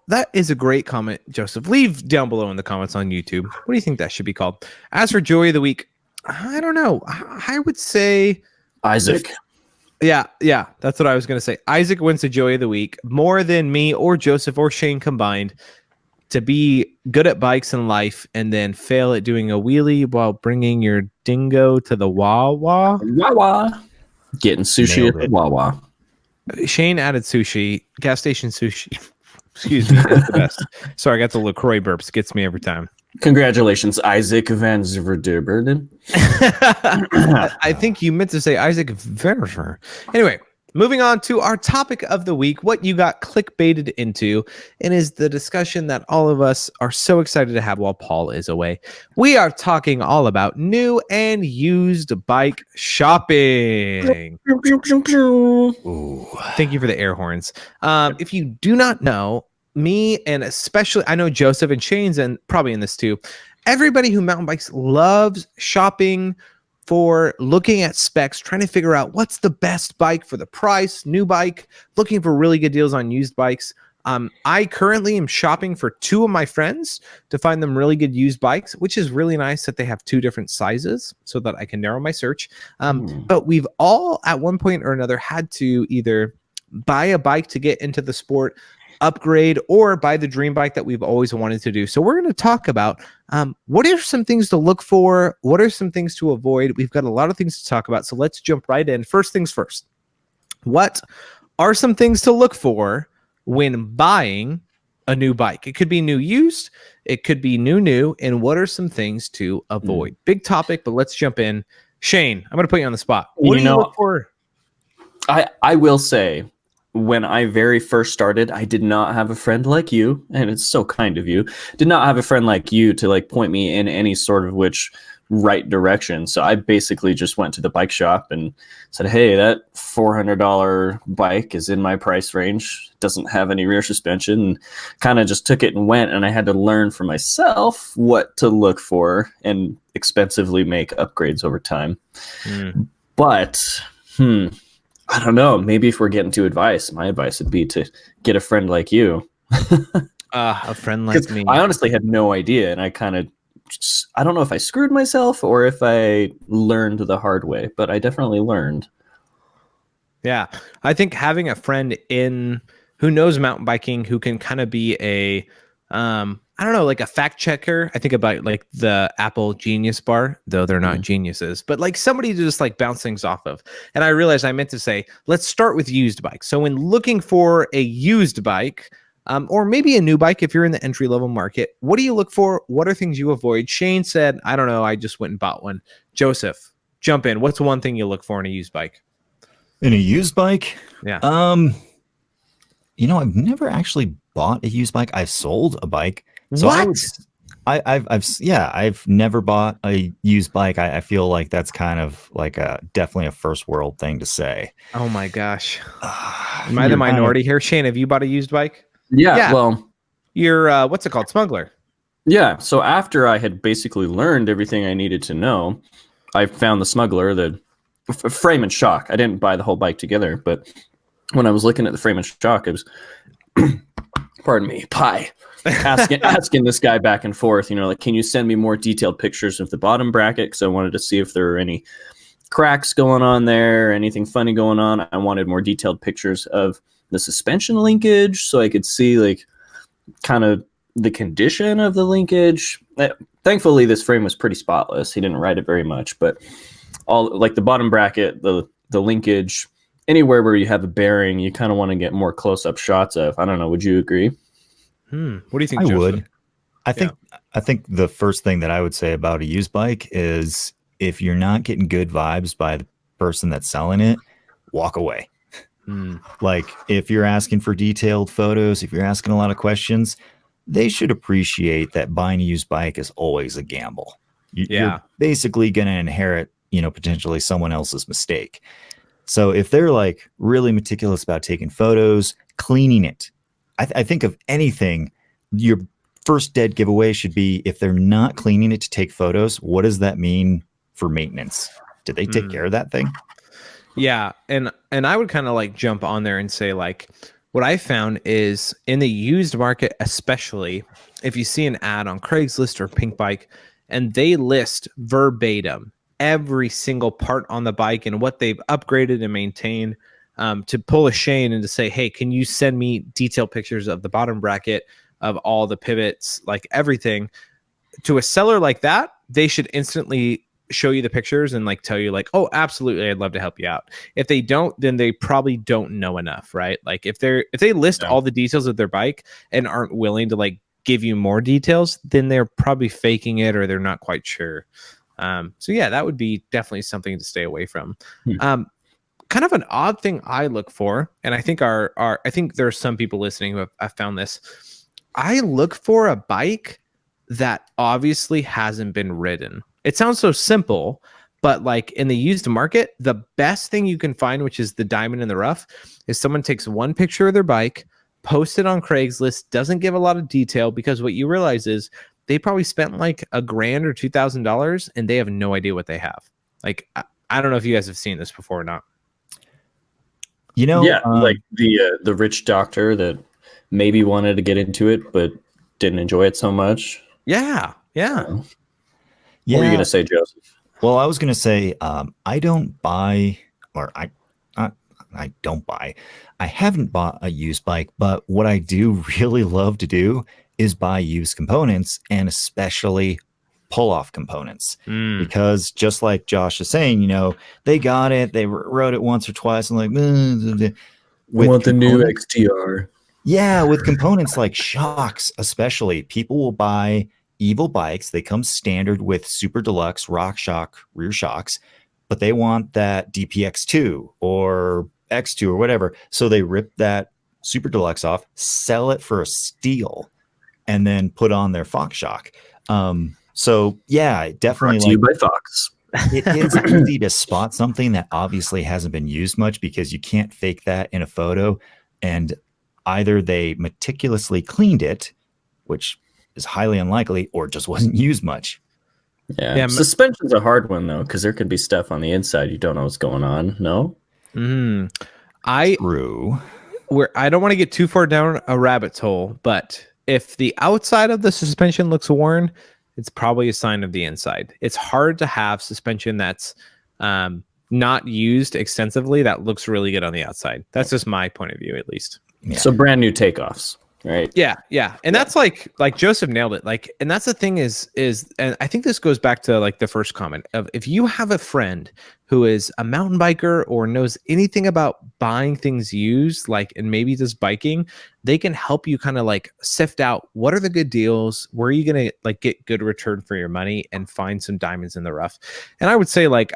that is a great comment, Joseph. Leave down below in the comments on YouTube. What do you think that should be called? As for Joy of the Week, I don't know. I would say Isaac. Yeah, that's what I was going to say. Isaac wins the Joy of the Week more than me or Joseph or Shane combined to be good at bikes in life and then fail at doing a wheelie while bringing your dingo to the Wawa. Getting sushi at the Wawa. Shane added sushi, gas station sushi. Excuse me, it's the best. Sorry, I got the LaCroix burps. Gets me every time. Congratulations, Isaac Van Zverderberden. I think you meant to say Isaac Venner. Anyway, moving on to our topic of the week, what you got clickbaited into, and is the discussion that all of us are so excited to have while Paul is away. We are talking all about new and used bike shopping. Ooh, thank you for the air horns. If you do not know, me and especially I know Joseph and Shane's and probably in this too, everybody who mountain bikes loves shopping for looking at specs, trying to figure out what's the best bike for the price, new bike, looking for really good deals on used bikes. I currently am shopping for two of my friends to find them really good used bikes, which is really nice that they have two different sizes so that I can narrow my search. But we've all at one point or another had to either buy a bike to get into the sport, upgrade, or buy the dream bike that we've always wanted to do. So we're going to talk about what are some things to look for? What are some things to avoid? We've got a lot of things to talk about. So let's jump right in. First things first. What are some things to look for when buying a new bike? It could be new used. It could be new. And what are some things to avoid? Big topic, but let's jump in. Shane, I'm going to put you on the spot. What do you look for? I will say, when I very first started, I did not have a friend like you, and it's so kind of you. Did not have a friend like you to like point me in any sort of which right direction. So I basically just went to the bike shop and said, "Hey, that $400 bike is in my price range. Doesn't have any rear suspension." And kind of just took it and went, and I had to learn for myself what to look for and expensively make upgrades over time. But I don't know. Maybe if we're getting to advice, my advice would be to get a friend like you. A friend like me. I honestly had no idea, and I kind of, I don't know if I screwed myself or if I learned the hard way, but I definitely learned. Yeah, I think having a friend in who knows mountain biking, who can kind of be a, I don't know, like a fact checker. I think about like the Apple Genius Bar, though they're not geniuses, but like somebody to just like bounce things off of. And I realized I meant to say, let's start with used bikes. So when looking for a used bike, or maybe a new bike, if you're in the entry level market, what do you look for? What are things you avoid? Sheyn said, I don't know, I just went and bought one. Joseph, jump in. What's one thing you look for in a used bike? In a used bike? Yeah. I've never actually bought a used bike. I've sold a bike. So What? I've never bought a used bike. I feel like that's kind of like definitely a first world thing to say. Oh my gosh. Am I the minority here? Shane, have you bought a used bike? Yeah. Well, you're what's it called? Smuggler. Yeah. So after I had basically learned everything I needed to know, I found the smuggler, the frame and shock. I didn't buy the whole bike together, but when I was looking at the frame and shock, it was, pardon me, asking this guy back and forth, like, can you send me more detailed pictures of the bottom bracket? Because I wanted to see if there were any cracks going on there, anything funny going on. I wanted more detailed pictures of the suspension linkage so I could see like kind of the condition of the linkage. Thankfully, this frame was pretty spotless. He didn't ride it very much, but all like the bottom bracket, the linkage, anywhere where you have a bearing, you kind of want to get more close-up shots of. I don't know. Would you agree? What do you think, I Joseph? would. I think the first thing that I would say about a used bike is if you're not getting good vibes by the person that's selling it, walk away. Like if you're asking for detailed photos, if you're asking a lot of questions, they should appreciate that buying a used bike is always a gamble. You're basically going to inherit, potentially someone else's mistake. So if they're like really meticulous about taking photos, cleaning it, I think of anything, your first dead giveaway should be if they're not cleaning it to take photos, what does that mean for maintenance? Did they take care of that thing? Yeah. And I would kind of like jump on there and say like, what I found is in the used market, especially if you see an ad on Craigslist or Pink Bike and they list verbatim every single part on the bike and what they've upgraded and maintained, to pull a Sheyn and to say, hey, can you send me detailed pictures of the bottom bracket, of all the pivots, like everything? To a seller like that, they should instantly show you the pictures and like tell you like, oh, absolutely, I'd love to help you out. If they don't, then they probably don't know enough, right? Like if they list all the details of their bike and aren't willing to like give you more details, then they're probably faking it or they're not quite sure. So yeah, that would be definitely something to stay away from. Kind of an odd thing I look for, and I think I think there are some people listening who have found this. I look for a bike that obviously hasn't been ridden. It sounds so simple, but like in the used market, the best thing you can find, which is the diamond in the rough, is someone takes one picture of their bike, posts it on Craigslist, doesn't give a lot of detail, because what you realize is they probably spent like $1,000 or $2,000 and they have no idea what they have. Like, I don't know if you guys have seen this before or not. Like the rich doctor that maybe wanted to get into it but didn't enjoy it so much. Yeah. What were you gonna say, Joseph? Well, I was gonna say I don't buy, or I don't buy. I haven't bought a used bike, but what I do really love to do is buy used components, and especially pull-off components, because just like Josh is saying, they got it, they rode it once or twice, and like, want the new XTR. Yeah, with components like shocks, especially, people will buy Evil bikes. They come standard with super deluxe rock shock rear shocks, but they want that DPX2 or X2 or whatever. So they rip that Super Deluxe off, sell it for a steal, and then put on their Fox Shock. So yeah, definitely Brought to you by Fox. it is easy to spot something that obviously hasn't been used much because you can't fake that in a photo. And either they meticulously cleaned it, which is highly unlikely, or just wasn't used much. Yeah. Suspension's a hard one though, because there could be stuff on the inside you don't know what's going on. No. True. I don't want to get too far down a rabbit's hole, but if the outside of the suspension looks worn, it's probably a sign of the inside. It's hard to have suspension that's not used extensively that looks really good on the outside. That's just my point of view, at least. Yeah. So brand new takeoffs, right? Yeah. And that's like Joseph nailed it. Like, and that's the thing is, and I think this goes back to like the first comment of, if you have a friend who is a mountain biker or knows anything about buying things used, like, and maybe just biking, they can help you kind of like sift out what are the good deals, where are you going to like get good return for your money and find some diamonds in the rough. And I would say like,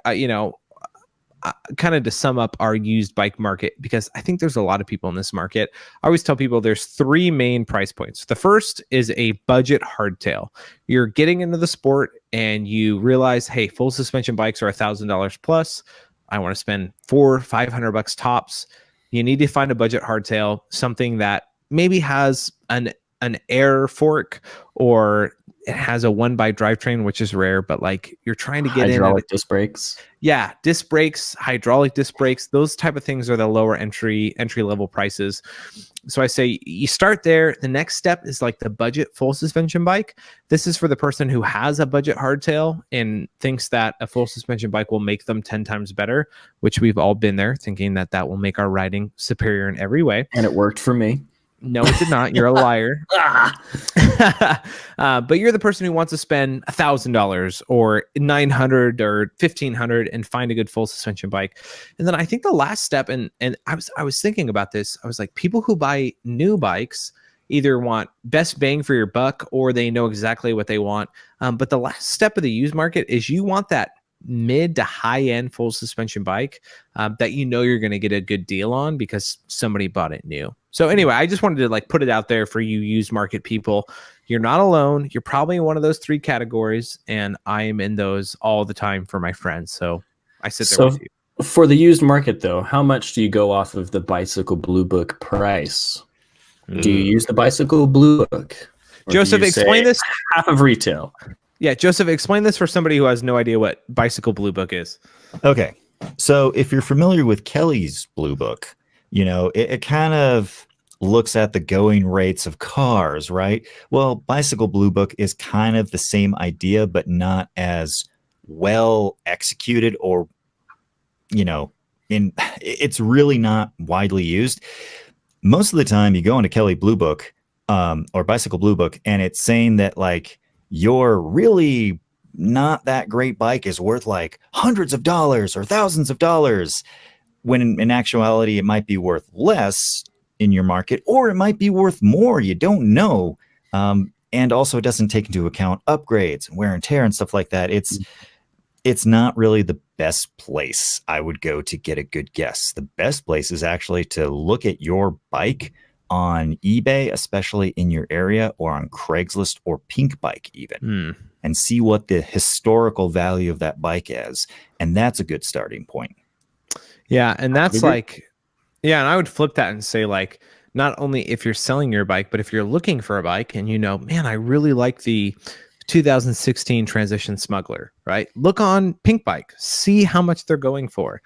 kind of to sum up our used bike market, because I think there's a lot of people in this market. I always tell people there's three main price points. The first is a budget hardtail. You're getting into the sport and you realize, hey, full suspension bikes are $1,000 plus. I want to spend $400-500 tops. You need to find a budget hardtail, something that maybe has an air fork, or it has a 1x drivetrain, which is rare, but like you're trying to get hydraulic disc brakes. Yeah, disc brakes, hydraulic disc brakes, those type of things are the lower entry level prices. So I say you start there. The next step is like the budget full suspension bike. This is for the person who has a budget hardtail and thinks that a full suspension bike will make them 10 times better, which we've all been there thinking that will make our riding superior in every way. And it worked for me. No, it did not. You're a liar. But you're the person who wants to spend $1,000 or $900 or $1,500 and find a good full suspension bike. And then I think the last step, and I was thinking about this. I was like, people who buy new bikes either want best bang for your buck or they know exactly what they want. But the last step of the used market is you want that mid to high end full suspension bike that you're going to get a good deal on because somebody bought it new. So anyway, I just wanted to like put it out there for you used market people. You're not alone. You're probably in one of those three categories, and I am in those all the time for my friends. So I sit there with you. For the used market though, how much do you go off of the Bicycle Blue Book price? Do you use the Bicycle Blue Book? Joseph, explain this. Half of retail. Yeah, Joseph, explain this for somebody who has no idea what Bicycle Blue Book is. Okay. So if you're familiar with Kelly's Blue Book, it kind of looks at the going rates of cars, right? Well, Bicycle Blue Book is kind of the same idea, but not as well executed, or, it's really not widely used. Most of the time you go into Kelly Blue Book or Bicycle Blue Book, and it's saying that like your really not that great bike is worth like hundreds of dollars or thousands of dollars, when in actuality it might be worth less in your market, or it might be worth more. You don't know. And also it doesn't take into account upgrades and wear and tear and stuff like that. It's not really the best place I would go to get a good guess. The best place is actually to look at your bike on eBay, especially in your area, or on Craigslist or Pink Bike even, and see what the historical value of that bike is. And that's a good starting point. Yeah. And that's like, yeah. And I would flip that and say like, not only if you're selling your bike, but if you're looking for a bike and man, I really like the 2016 Transition Smuggler, right? Look on Pink Bike, see how much they're going for.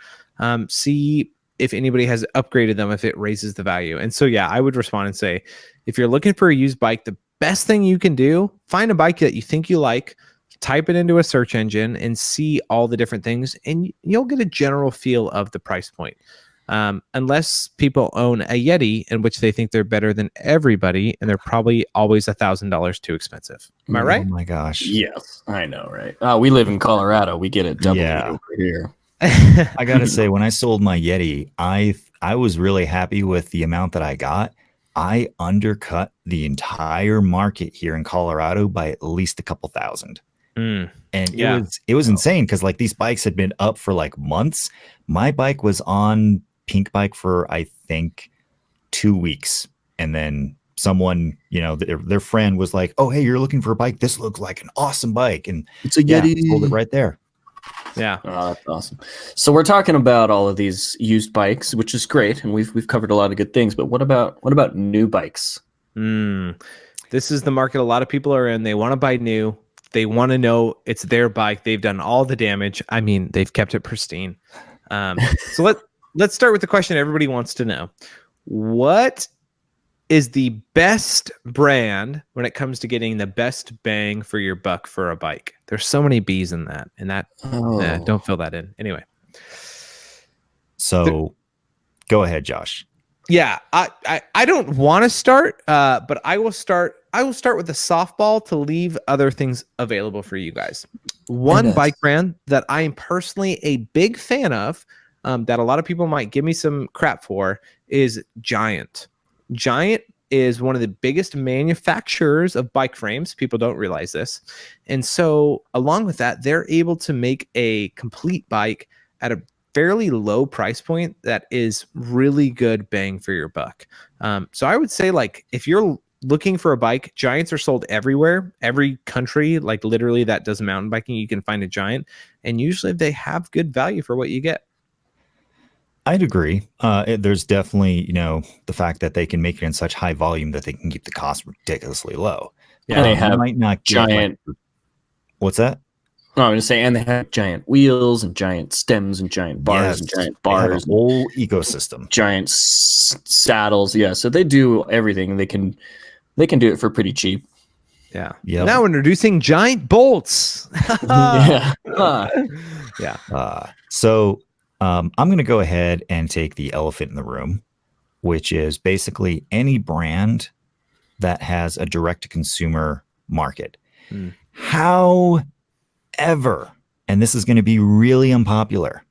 See if anybody has upgraded them, if it raises the value. And so, yeah, I would respond and say, if you're looking for a used bike, the best thing you can do, find a bike that you think you like, type it into a search engine and see all the different things, and you'll get a general feel of the price point. Unless people own a Yeti in which they think they're better than everybody, and they're probably always $1,000 too expensive. Am I right? Oh my gosh. Yes, I know, right? We live in Colorado. We get it double over here. I gotta say, when I sold my Yeti, I was really happy with the amount that I got. I undercut the entire market here in Colorado by at least a couple thousand. And it was insane because like these bikes had been up for like months. My bike was on pink bike for, I think, 2 weeks. And then someone, their friend was like, oh, hey, you're looking for a bike. This looks like an awesome bike. And it's a Yeti. Sold it right there. Yeah. Oh, that's awesome. So we're talking about all of these used bikes, which is great. And we've covered a lot of good things. But what about new bikes? This is the market a lot of people are in. They want to buy new. They want to know it's their bike. They've done all the damage. I mean, they've kept it pristine. So let's start with the question everybody wants to know. What is the best brand when it comes to getting the best bang for your buck for a bike? There's so many B's in that, don't fill that in. Anyway. So go ahead, Josh. Yeah, I don't want to start, but I will start with a softball to leave other things available for you guys. One bike brand that I am personally a big fan of, that a lot of people might give me some crap for, is Giant. Giant is one of the biggest manufacturers of bike frames. People don't realize this. And so along with that, they're able to make a complete bike at a fairly low price point that is really good bang for your buck. So I would say, like, if you're looking for a bike, Giants are sold everywhere, every country, like literally that does mountain biking, you can find a Giant, and usually they have good value for what you get. I'd agree. There's definitely, the fact that they can make it in such high volume that they can keep the cost ridiculously low. Yeah, they have might not Giant. What's that? No, I'm going to say, and they have giant wheels and giant stems and giant bars and giant bars. A whole ecosystem. Giant saddles. Yeah, so they do everything. They can do it for pretty cheap. Yeah. Yep. Now introducing Giant bolts. Yeah. So I'm going to go ahead and take the elephant in the room, which is basically any brand that has a direct-to-consumer market. However, and this is going to be really unpopular,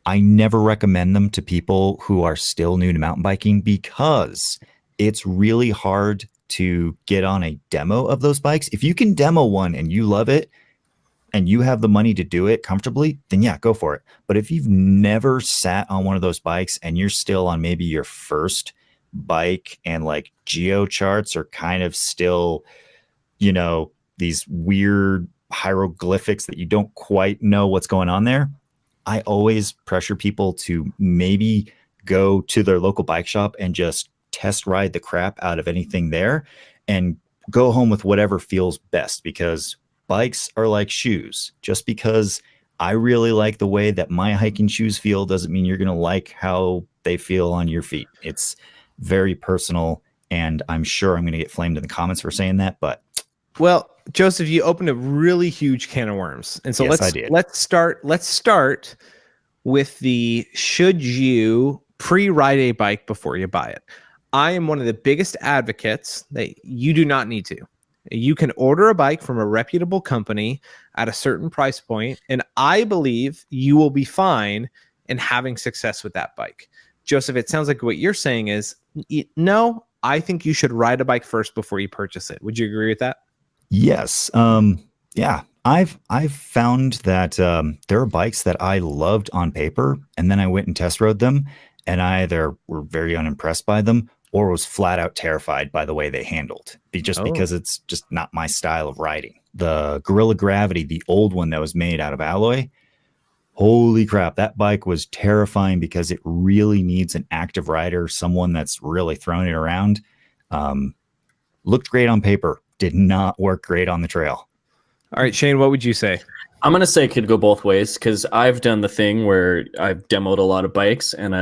I never recommend them to people who are still new to mountain biking because it's really hard to get on a demo of those bikes. If you can demo one and you love it and you have the money to do it comfortably, then yeah, go for it. But if you've never sat on one of those bikes and you're still on maybe your first bike and like geo charts are kind of still, these weird hieroglyphics that you don't quite know what's going on there, I always pressure people to maybe go to their local bike shop and just test ride the crap out of anything there and go home with whatever feels best, because bikes are like shoes. Just because I really like the way that my hiking shoes feel doesn't mean you're going to like how they feel on your feet. It's very personal, and I'm sure I'm going to get flamed in the comments for saying that, but well, Joseph, you opened a really huge can of worms. And so yes, let's start with the should you pre-ride a bike before you buy it. I am one of the biggest advocates that you do not need to. You can order a bike from a reputable company at a certain price point, and I believe you will be fine in having success with that bike. Joseph, it sounds like what you're saying is, no, I think you should ride a bike first before you purchase it. Would you agree with that? Yes. Yeah. I've found that there are bikes that I loved on paper, and then I went and test rode them, and I either were very unimpressed by them or was flat out terrified by the way they handled. Because it's just not my style of riding. The Gorilla Gravity, the old one that was made out of alloy, holy crap, that bike was terrifying because it really needs an active rider, someone that's really throwing it around. Looked great on paper, did not work great on the trail. All right, Sheyn, what would you say? I'm going to say it could go both ways, because I've done the thing where I've demoed a lot of bikes, and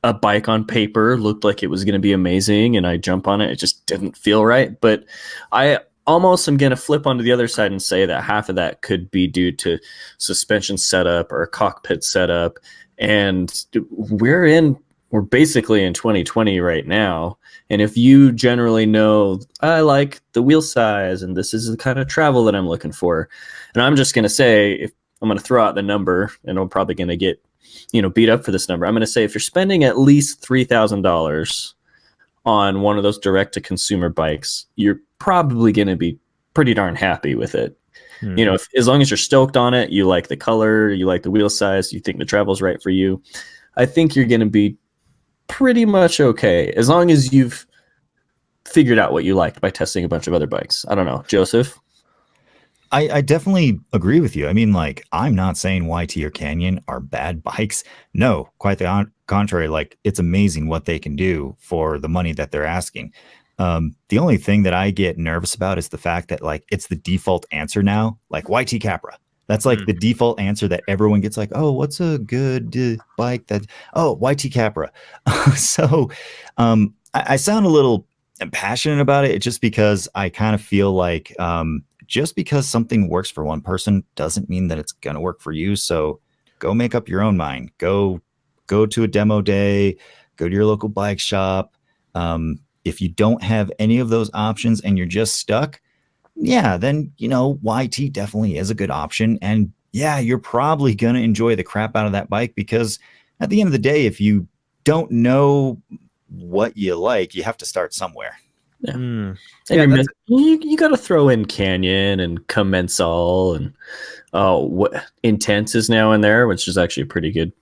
a bike on paper looked like it was going to be amazing, and I jump on it. It just didn't feel right. But I almost am going to flip onto the other side and say that half of that could be due to suspension setup or cockpit setup. And we're basically in 2020 right now. And if you generally know, I like the wheel size and this is the kind of travel that I'm looking for. And I'm just going to say, if I'm going to throw out the number, and I'm probably going to get, beat up for this number. I'm going to say if you're spending at least $3,000 on one of those direct to consumer bikes, you're probably going to be pretty darn happy with it. As long as you're stoked on it, you like the color, you like the wheel size, you think the travel's right for you. I think you're going to be pretty much okay as long as you've figured out what you liked by testing a bunch of other bikes. I don't know, Joseph. I definitely agree with you. I mean, like, I'm not saying YT or Canyon are bad bikes. No, quite the contrary. Like, it's amazing what they can do for the money that they're asking. The only thing that I get nervous about is the fact that, like, it's the default answer now, like YT Capra. That's like the default answer that everyone gets, like, oh, what's a good bike that, oh, YT Capra. So I sound a little passionate about it just because I kind of feel like just because something works for one person doesn't mean that it's going to work for you. So go make up your own mind. Go to a demo day, go to your local bike shop. If you don't have any of those options and you're just stuck, yeah, then, you know, YT definitely is a good option. And yeah, you're probably going to enjoy the crap out of that bike, because at the end of the day, if you don't know what you like, you have to start somewhere. Yeah. Mm. And you got to throw in Canyon and Commensal and what Intense is now in there, which is actually a pretty good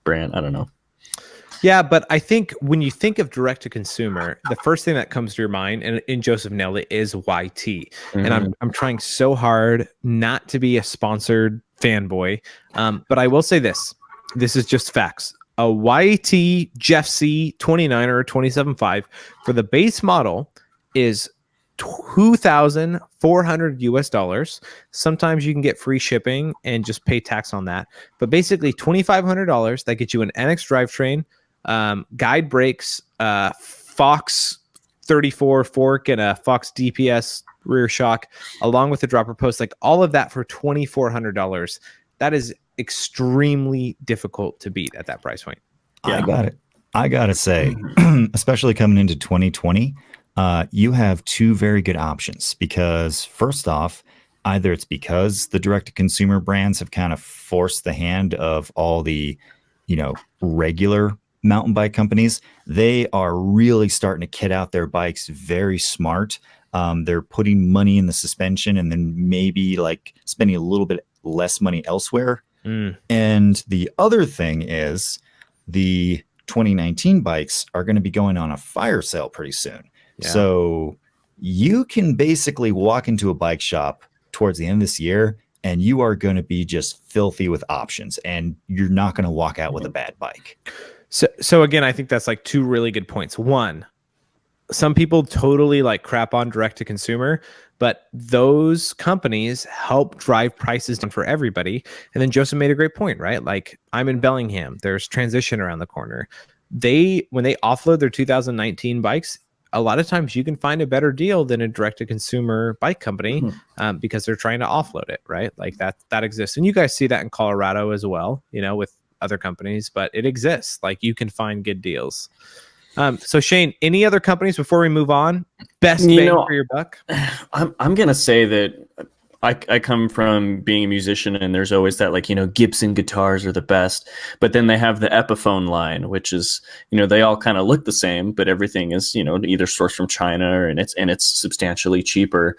brand. I don't know. Yeah, but I think when you think of direct to consumer, the first thing that comes to your mind, and Joseph nailed it, is YT. Mm-hmm. And I'm trying so hard not to be a sponsored fanboy, but I will say this: this is just facts. A YT Jeff C 29 or 27.5 for the base model is $2,400 US. Sometimes you can get free shipping and just pay tax on that. But basically $2,500 that gets you an NX drivetrain, guide brakes, Fox 34 fork, and a Fox DPS rear shock, along with the dropper post, like all of that for $2,400. That is extremely difficult to beat at that price point. Yeah. I gotta say, especially coming into 2020, you have two very good options, because first off, either it's because the direct-to-consumer brands have kind of forced the hand of all the, you know, regular mountain bike companies. They are really starting to kit out their bikes very smart. They're putting money in the suspension and then maybe like spending a little bit less money elsewhere. And the other thing is the 2019 bikes are going to be going on a fire sale pretty soon. Yeah. So you can basically walk into a bike shop towards the end of this year and you are going to be just filthy with options, and you're not going to walk out with a bad bike. So again, I think that's like two really good points. One, some people totally like crap on direct to consumer, but those companies help drive prices down for everybody. And then Joseph made a great point, right? Like, I'm in Bellingham, there's Transition around the corner. When they offload their 2019 bikes, a lot of times you can find a better deal than a direct to consumer bike company, because they're trying to offload it, right? Like that exists. And you guys see that in Colorado as well, you know, with other companies, but it exists. Like, you can find good deals. So Sheyn, any other companies before we move on? Best bang for your buck? I'm gonna say that I come from being a musician, and there's always that, like, you know, Gibson guitars are the best, but then they have the Epiphone line, which is, you know, they all kind of look the same, but everything is, you know, either sourced from China and it's substantially cheaper.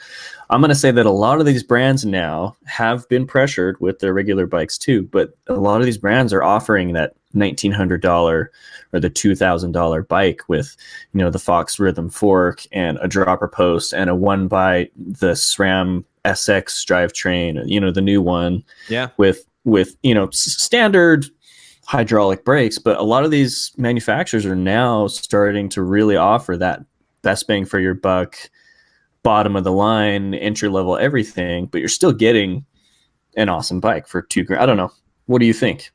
I'm gonna say that a lot of these brands now have been pressured with their regular bikes too, but a lot of these brands are offering that $1,900 or the $2,000 bike with, you know, the Fox Rhythm fork and a dropper post and a 1x the SRAM SX drivetrain, you know, the new one, with you know, standard hydraulic brakes. But a lot of these manufacturers are now starting to really offer that best bang for your buck, bottom of the line, entry level everything, but you're still getting an awesome bike for $2,000. I don't know. What do you think?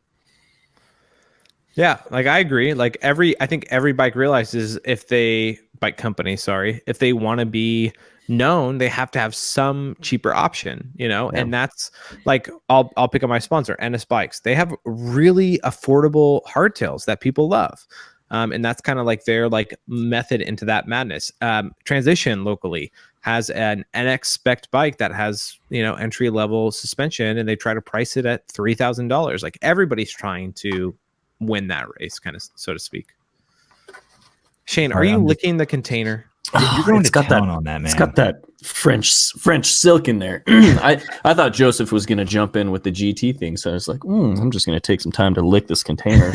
Yeah, like, I agree. Like, I think every bike realizes bike company, if they want to be known, they have to have some cheaper option, you know. And that's like, I'll pick up my sponsor, NS Bikes. They have really affordable hardtails that people love. And that's kind of like their like method into that madness. Transition locally has an NX spec bike that has, you know, entry level suspension, and they try to price it at $3,000. Like, everybody's trying to win that race, kind of, so to speak. Sheyn, are you licking the container? You're going It's to got town that- on that, man. It's got that French silk in there. I thought Joseph was going to jump in with the GT thing, so I was like, I'm just going to take some time to lick this container.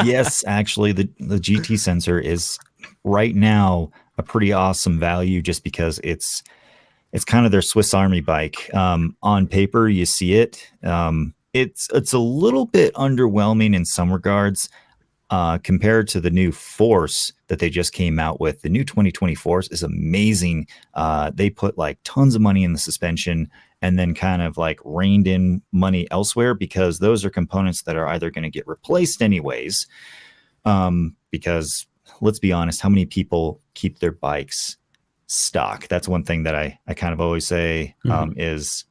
Yes, actually, the GT sensor is right now a pretty awesome value just because it's kind of their Swiss Army bike. On paper, you see it. It's a little bit underwhelming in some regards. Compared to the new Force that they just came out with. The new 2020 Force is amazing. They put like tons of money in the suspension and then kind of like reined in money elsewhere because those are components that are either going to get replaced anyways. Because let's be honest, how many people keep their bikes stock? That's one thing that I kind of always say is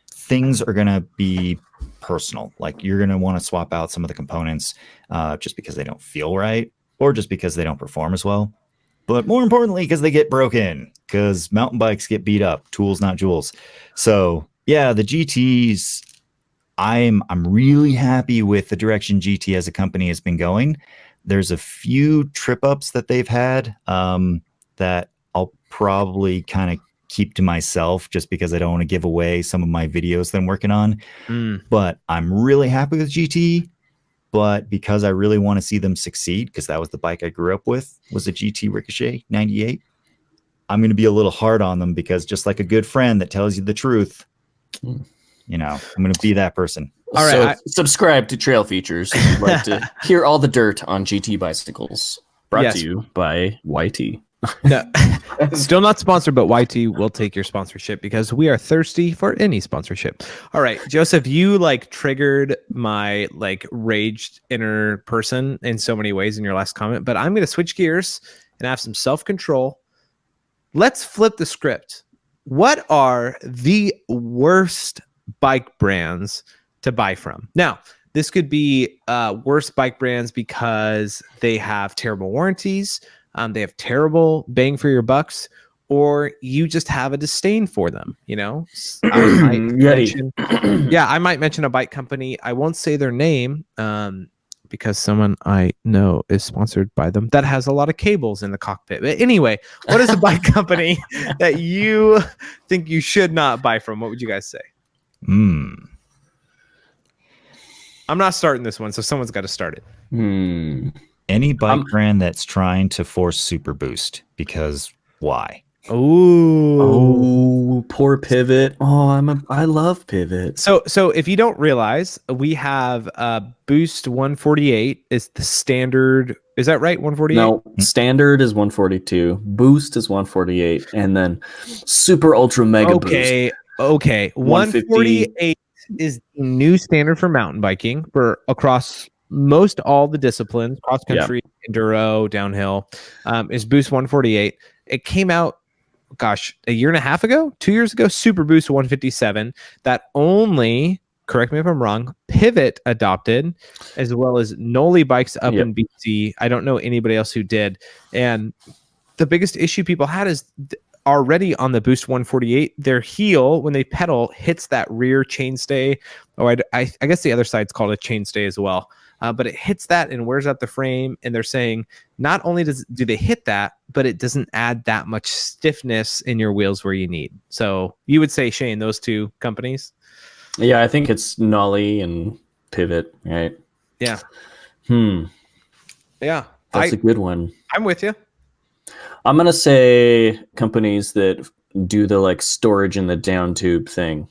things are going to be personal. Like you're going to want to swap out some of the components just because they don't feel right or just because they don't perform as well. But more importantly, because they get broken, because mountain bikes get beat up, tools, not jewels. So yeah, the GTs, I'm really happy with the direction GT as a company has been going. There's a few trip ups that they've had that I'll probably kind of keep to myself just because I don't want to give away some of my videos that I'm working on. But I'm really happy with GT. But because I really want to see them succeed, because that was the bike I grew up with, was a GT Ricochet 98. I'm going to be a little hard on them because just like a good friend that tells you the truth, you know, I'm going to be that person. All right, so subscribe to Trail Features if you'd like to hear all the dirt on GT bicycles. Brought to you by YT. No, still not sponsored, but YT will take your sponsorship because we are thirsty for any sponsorship. All right, Joseph, you like triggered my like raged inner person in so many ways in your last comment, but I'm going to switch gears and have some self-control. Let's flip the script. What are the worst bike brands to buy from? Now, this could be worst bike brands because they have terrible warranties, they have terrible bang for your bucks, or you just have a disdain for them. You know, I might mention a bike company. I won't say their name because someone I know is sponsored by them that has a lot of cables in the cockpit. But anyway, what is a bike company that you think you should not buy from? What would you guys say? I'm not starting this one, so someone's got to start it. Any bike brand that's trying to force Super Boost, because why? Oh, poor Pivot. Oh, I love Pivot. So if you don't realize, we have Boost 148 is the standard. Is that right? 148? No, standard is 142. Boost is 148, and then Super Ultra Mega Boost. Okay. 148 is the new standard for mountain biking for across most all the disciplines, cross country, enduro, downhill, is Boost 148. It came out, a year and a half ago, 2 years ago, Super Boost 157 that only, correct me if I'm wrong, Pivot adopted, as well as Noli bikes up in BC. I don't know anybody else who did. And the biggest issue people had is already on the Boost 148, their heel, when they pedal, hits that rear chainstay. I guess the other side's called a chainstay as well. But it hits that and wears out the frame. And they're saying not only do they hit that, but it doesn't add that much stiffness in your wheels where you need. So you would say, Sheyn, those two companies? Yeah, I think it's Nolly and Pivot, right? Yeah. Yeah. That's a good one. I'm with you. I'm going to say companies that do the like storage in the down tube thing.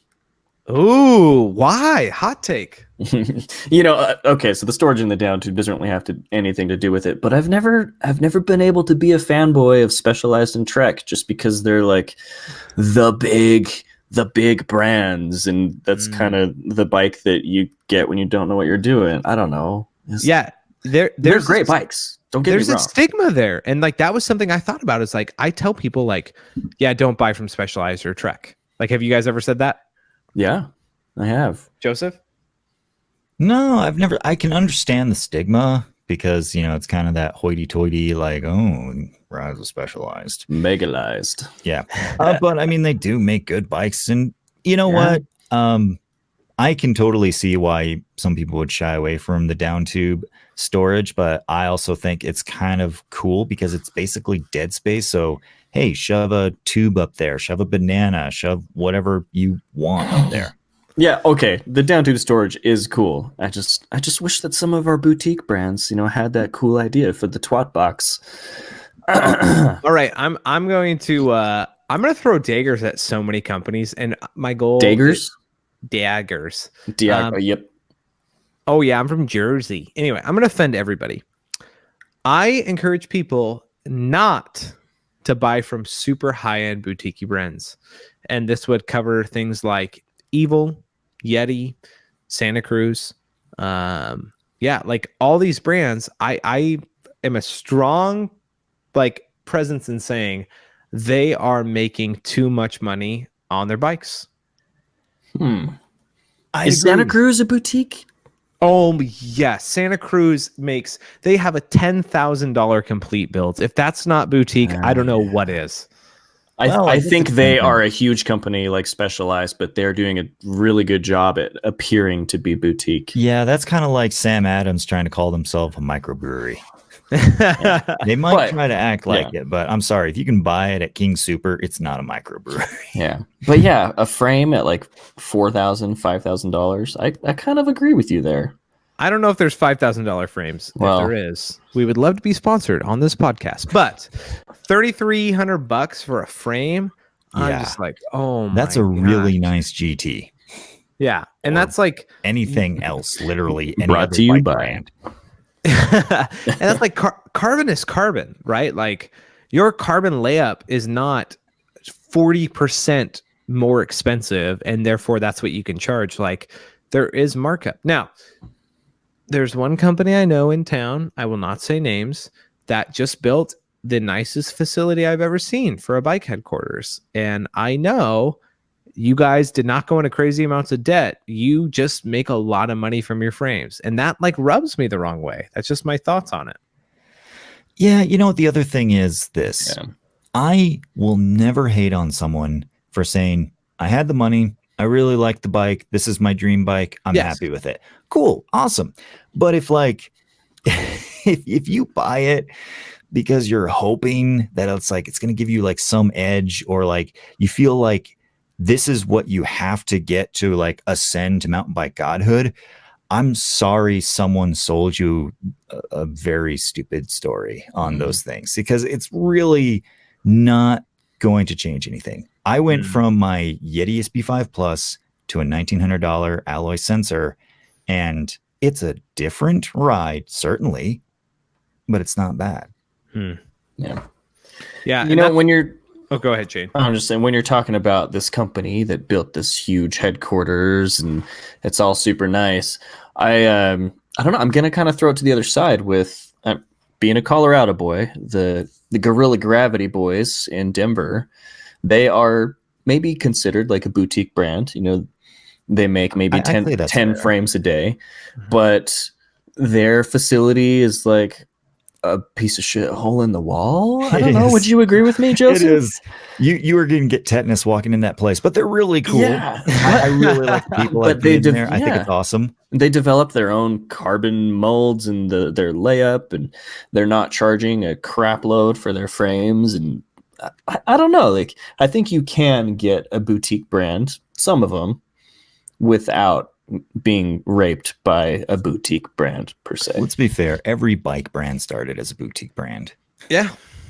Ooh, why? Hot take. Okay, so the storage in the down tube doesn't really have anything to do with it, but I've never been able to be a fanboy of Specialized and Trek just because they're like the big brands, and that's kind of the bike that you get when you don't know what you're doing. I don't know. They're great bikes. Don't get me wrong. There's a stigma there, and like that was something I thought about. Is like I tell people like, don't buy from Specialized or Trek. Like, have you guys ever said that? Yeah, I have. Joseph? No, I've never. I can understand the stigma because, it's kind of that hoity-toity, like, oh, Rise of Specialized. Megalized. Yeah. But, I mean, they do make good bikes. And you know what? I can totally see why some people would shy away from the down tube storage, but I also think it's kind of cool because it's basically dead space. So hey, shove a tube up there, shove a banana, shove whatever you want up there. Yeah, okay. The down tube storage is cool. I just wish that some of our boutique brands, had that cool idea for the twat box. All right, I'm going to throw daggers at so many companies, and my goal Daggers? daggers. Yep. Oh yeah, I'm from Jersey. Anyway, I'm gonna offend everybody. I encourage people not to buy from super high-end boutique brands, and this would cover things like Evil, Yeti, Santa Cruz. Like all these brands. I am a strong presence in saying they are making too much money on their bikes. Is Santa Cruz a boutique? Oh yes, Santa Cruz they have a $10,000 complete build. If that's not boutique, I don't know what is. I think they are a huge company, like Specialized, but they're doing a really good job at appearing to be boutique. Yeah, that's kind of like Sam Adams trying to call themselves a microbrewery. Yeah. They might try to act like it, but I'm sorry, if you can buy it at King Super, it's not a microbrewery. Yeah, but yeah, a frame at like $4,000, $5,000. I kind of agree with you there. I don't know if there's $5,000 frames. Well, if there is, we would love to be sponsored on this podcast. But $3,300 for a frame, I'm just like, oh my that's a really nice GT. Yeah, and that's like anything else, literally any brought other to you bike by brand. And that's like carbon is carbon, right? Like your carbon layup is not 40% more expensive, and therefore that's what you can charge. Like there is markup. Now, there's one company I know in town, I will not say names, that just built the nicest facility I've ever seen for a bike headquarters. And I know you guys did not go into crazy amounts of debt. You just make a lot of money from your frames. And that rubs me the wrong way. That's just my thoughts on it. Yeah, the other thing is this. Yeah. I will never hate on someone for saying, I had the money, I really like the bike, this is my dream bike, I'm happy with it. Cool, awesome. But if if you buy it because you're hoping that it's going to give you some edge, or you feel like this is what you have to get to ascend to mountain bike godhood, I'm sorry someone sold you a very stupid story on those things, because it's really not going to change anything. I went from my Yeti SB5 Plus to a $1,900 alloy sensor, and it's a different ride, certainly, but it's not bad. Yeah. When you're... Oh, go ahead, Sheyn. I'm just saying, when you're talking about this company that built this huge headquarters and it's all super nice, I don't know. I'm going to kind of throw it to the other side with being a Colorado boy, the Gorilla Gravity boys in Denver. They are maybe considered like a boutique brand. They make maybe 10 frames a day, but their facility is like a piece of shit hole in the wall. I don't know. Would you agree with me, Joseph? It is. You are going to get tetanus walking in that place, but they're really cool. Yeah. I really like the people I've been in there. I think it's awesome. They develop their own carbon molds and their layup, and they're not charging a crap load for their frames. And I don't know. I think you can get a boutique brand, some of them, without being raped by a boutique brand per se. Let's be fair. Every bike brand started as a boutique brand. Yeah,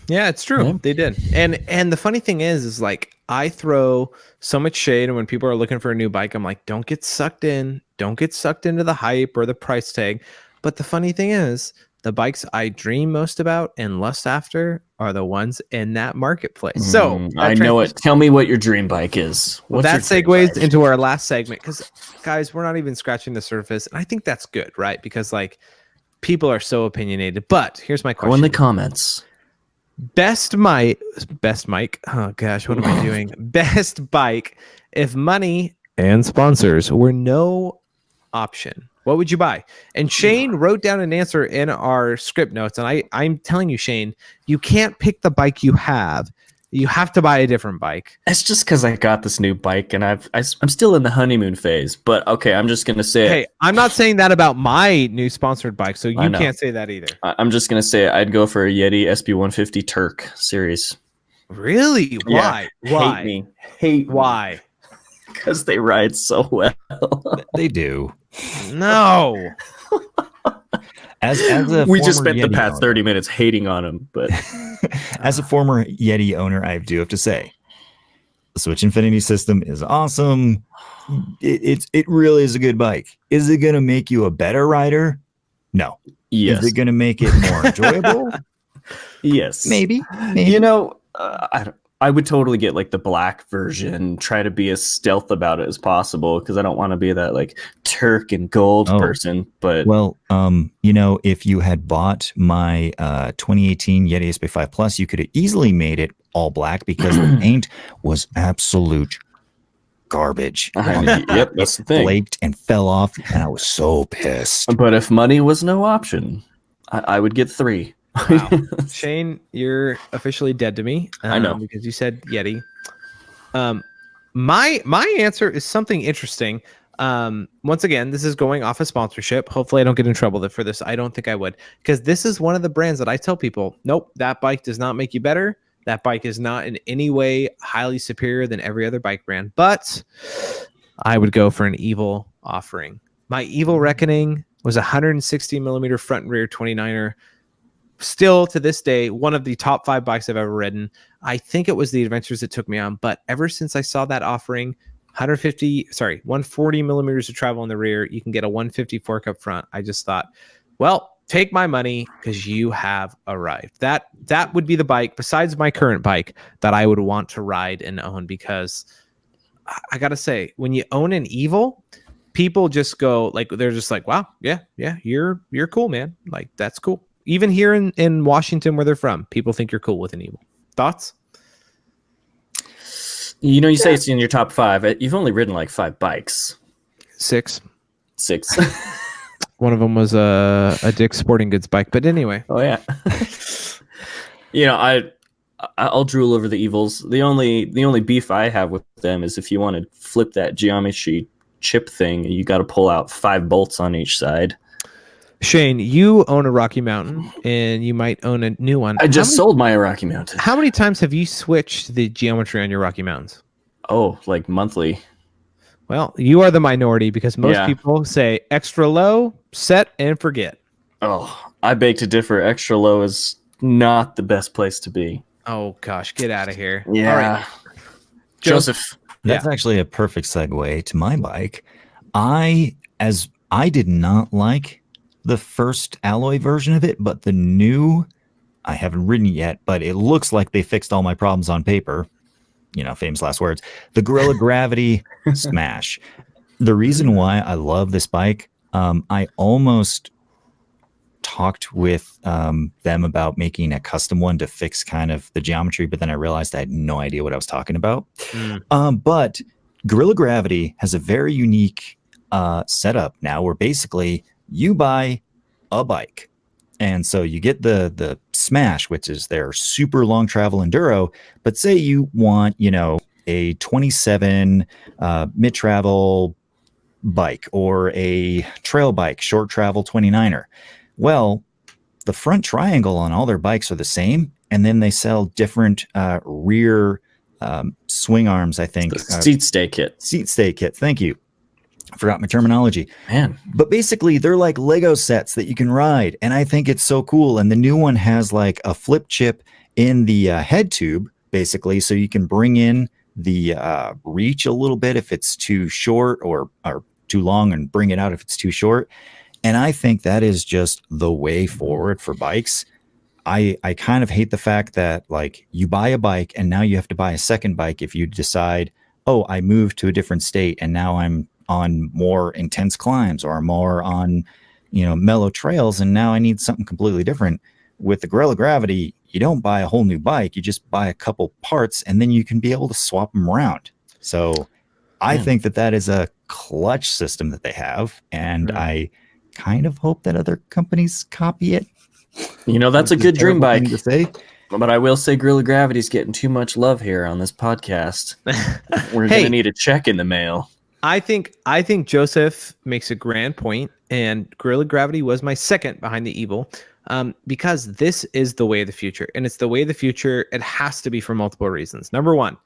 it's true. Yeah. They did. And the funny thing is I throw so much shade, and when people are looking for a new bike, I'm like, don't get sucked in. Don't get sucked into the hype or the price tag. But the funny thing is, the bikes I dream most about and lust after are the ones in that marketplace. So I know it. Tell me what your dream bike is. That segues into our last segment, because guys, we're not even scratching the surface, and I think that's good, right? Because people are so opinionated. But here's my question: in the comments, best mic. Oh gosh, what am I doing? Best bike. If money and sponsors were no option, what would you buy? And Sheyn wrote down an answer in our script notes. And I'm telling you, Sheyn, you can't pick the bike you have. You have to buy a different bike. It's just because I got this new bike and I'm still in the honeymoon phase. But okay, I'm just going to say Hey, I'm not saying that about my new sponsored bike, so you can't say that either. I'm just going to say I'd go for a Yeti SB150 Turk series. Really? Why? Why? Hate me. Hate me. Why? Because they ride so well. They do. No. As a We just former spent the Yeti past owner, 30 minutes hating on them, but as a former Yeti owner, I do have to say, the Switch Infinity system is awesome. It really is a good bike. Is it going to make you a better rider? No. yes. Is it going to make it more enjoyable? Yes. Maybe. You know, I would totally get like the black version, try to be as stealth about it as possible because I don't want to be that like Turk and gold person. But well, you know, if you had bought my 2018 Yeti SP5 Plus, you could have easily made it all black because the paint was absolute garbage. Yep, that's the thing. Flaked and fell off, and I was so pissed. But if money was no option, I would get 3. Wow. Sheyn, you're officially dead to me. I know. Because you said Yeti. My answer is something interesting. Once again, this is going off a sponsorship. Hopefully I don't get in trouble for this. I don't think I would, because this is one of the brands that I tell people, nope, that bike does not make you better. That bike is not in any way highly superior than every other bike brand, but I would go for an Evil offering. My Evil Reckoning was 160 millimeter front and rear 29er. Still to this day, one of the top 5 bikes I've ever ridden. I think it was the adventures that took me on, but ever since I saw that offering, 140 millimeters of travel in the rear, you can get a 150 fork up front. I just thought, well, take my money because you have arrived. That would be the bike, besides my current bike, that I would want to ride and own, because I gotta say, when you own an Evil, people just go like, they're just like, wow, yeah, you're cool, man. Like, that's cool. Even here in Washington, where they're from, people think you're cool with an Evil. Thoughts? You know, you say it's in your top 5. You've only ridden like 5 bikes. 6. 6. One of them was a Dick's Sporting Goods bike, but anyway. Oh yeah. You know, I'll drool over the Evils. The only beef I have with them is if you want to flip that geometry chip thing, you got to pull out 5 bolts on each side. Sheyn, you own a Rocky Mountain, and you might own a new one. I just sold my Rocky Mountain. How many times have you switched the geometry on your Rocky Mountains? Oh, like monthly. Well, you are the minority, because most people say extra low, set, and forget. Oh, I beg to differ. Extra low is not the best place to be. Oh, gosh, get out of here. Yeah. All right. Joseph. That's actually a perfect segue to my bike. I did not like the first alloy version of it, but the new, I haven't ridden it yet, but it looks like they fixed all my problems on paper. You know, famous last words. The Gorilla Gravity smash. The reason why I love this bike, I almost talked with them about making a custom one to fix kind of the geometry, but then I realized I had no idea what I was talking about. But Gorilla Gravity has a very unique setup now, where basically you buy a bike, and so you get the Smash, which is their super long travel enduro. But say you want, you know, a 27 mid travel bike or a trail bike, short travel 29er. Well, the front triangle on all their bikes are the same, and then they sell different rear swing arms, I think. Seat stay kit. Seat stay kit. Thank you. I forgot my terminology. Man. But basically, they're like Lego sets that you can ride, and I think it's so cool. And the new one has like a flip chip in the head tube, basically, so you can bring in the reach a little bit if it's too short, or too long, and bring it out if it's too short. And I think that is just the way forward for bikes. I kind of hate the fact that, like, you buy a bike and now you have to buy a second bike if you decide, oh, I moved to a different state and now I'm on more intense climbs or more on, you know, mellow trails, and now I need something completely different. With the Gorilla Gravity, you don't buy a whole new bike, you just buy a couple parts, and then you can be able to swap them around. So I think that is a clutch system that they have, and I kind of hope that other companies copy it. You know, that's a good dream bike to say. But I will say Gorilla Gravity's getting too much love here on this podcast. We're going to need a check in the mail. I think Joseph makes a grand point, and Gorilla Gravity was my second behind the Evil. because this is the way of the future, and it's the way of the future. It has to be for multiple reasons. Number one,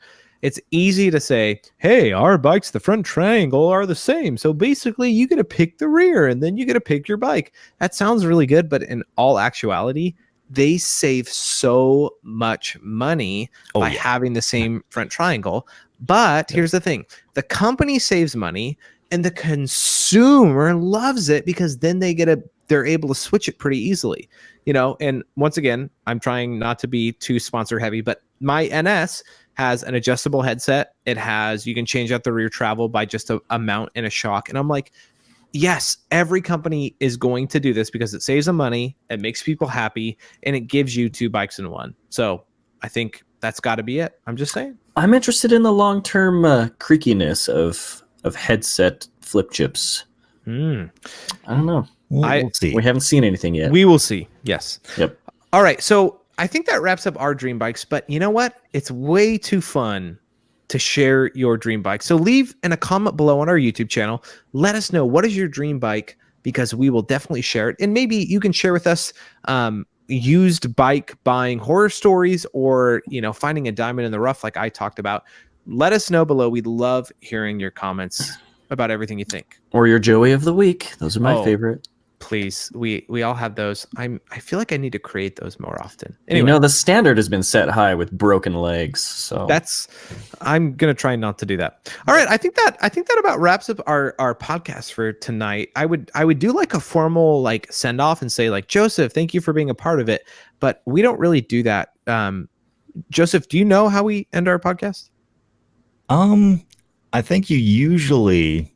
it's easy to say, hey, our bikes, the front triangle are the same. So basically you get to pick the rear and then you get to pick your bike. That sounds really good. But in all actuality, they save so much money by having the same front triangle. But here's the thing. The company saves money and the consumer loves it because then they're able to switch it pretty easily. And once again, I'm trying not to be too sponsor heavy, but my NS has an adjustable headset. You can change out the rear travel by just a mount and a shock. And I'm like, yes, every company is going to do this because it saves them money, it makes people happy, and it gives you two bikes in one. So I think that's got to be it. I'm just saying. I'm interested in the long-term creakiness of headset flip chips. I don't know. We'll see. We haven't seen anything yet. We will see. Yes. Yep. All right. So I think that wraps up our dream bikes, but you know what? It's way too fun to share your dream bike. So leave in a comment below on our YouTube channel. Let us know, what is your dream bike, because we will definitely share it. And maybe you can share with us used bike buying horror stories, or finding a diamond in the rough like I talked about. Let us know below. We'd love hearing your comments about everything you think. Or your Joey of the week. Those are my favorite. Please, we all have those. I feel like I need to create those more often. Anyway, the standard has been set high with broken legs, so I'm gonna try not to do that. All right, I think that about wraps up our podcast for tonight. I would do like a formal like send off and say like, Joseph, thank you for being a part of it, but we don't really do that. Joseph, do you know how we end our podcast? I think you usually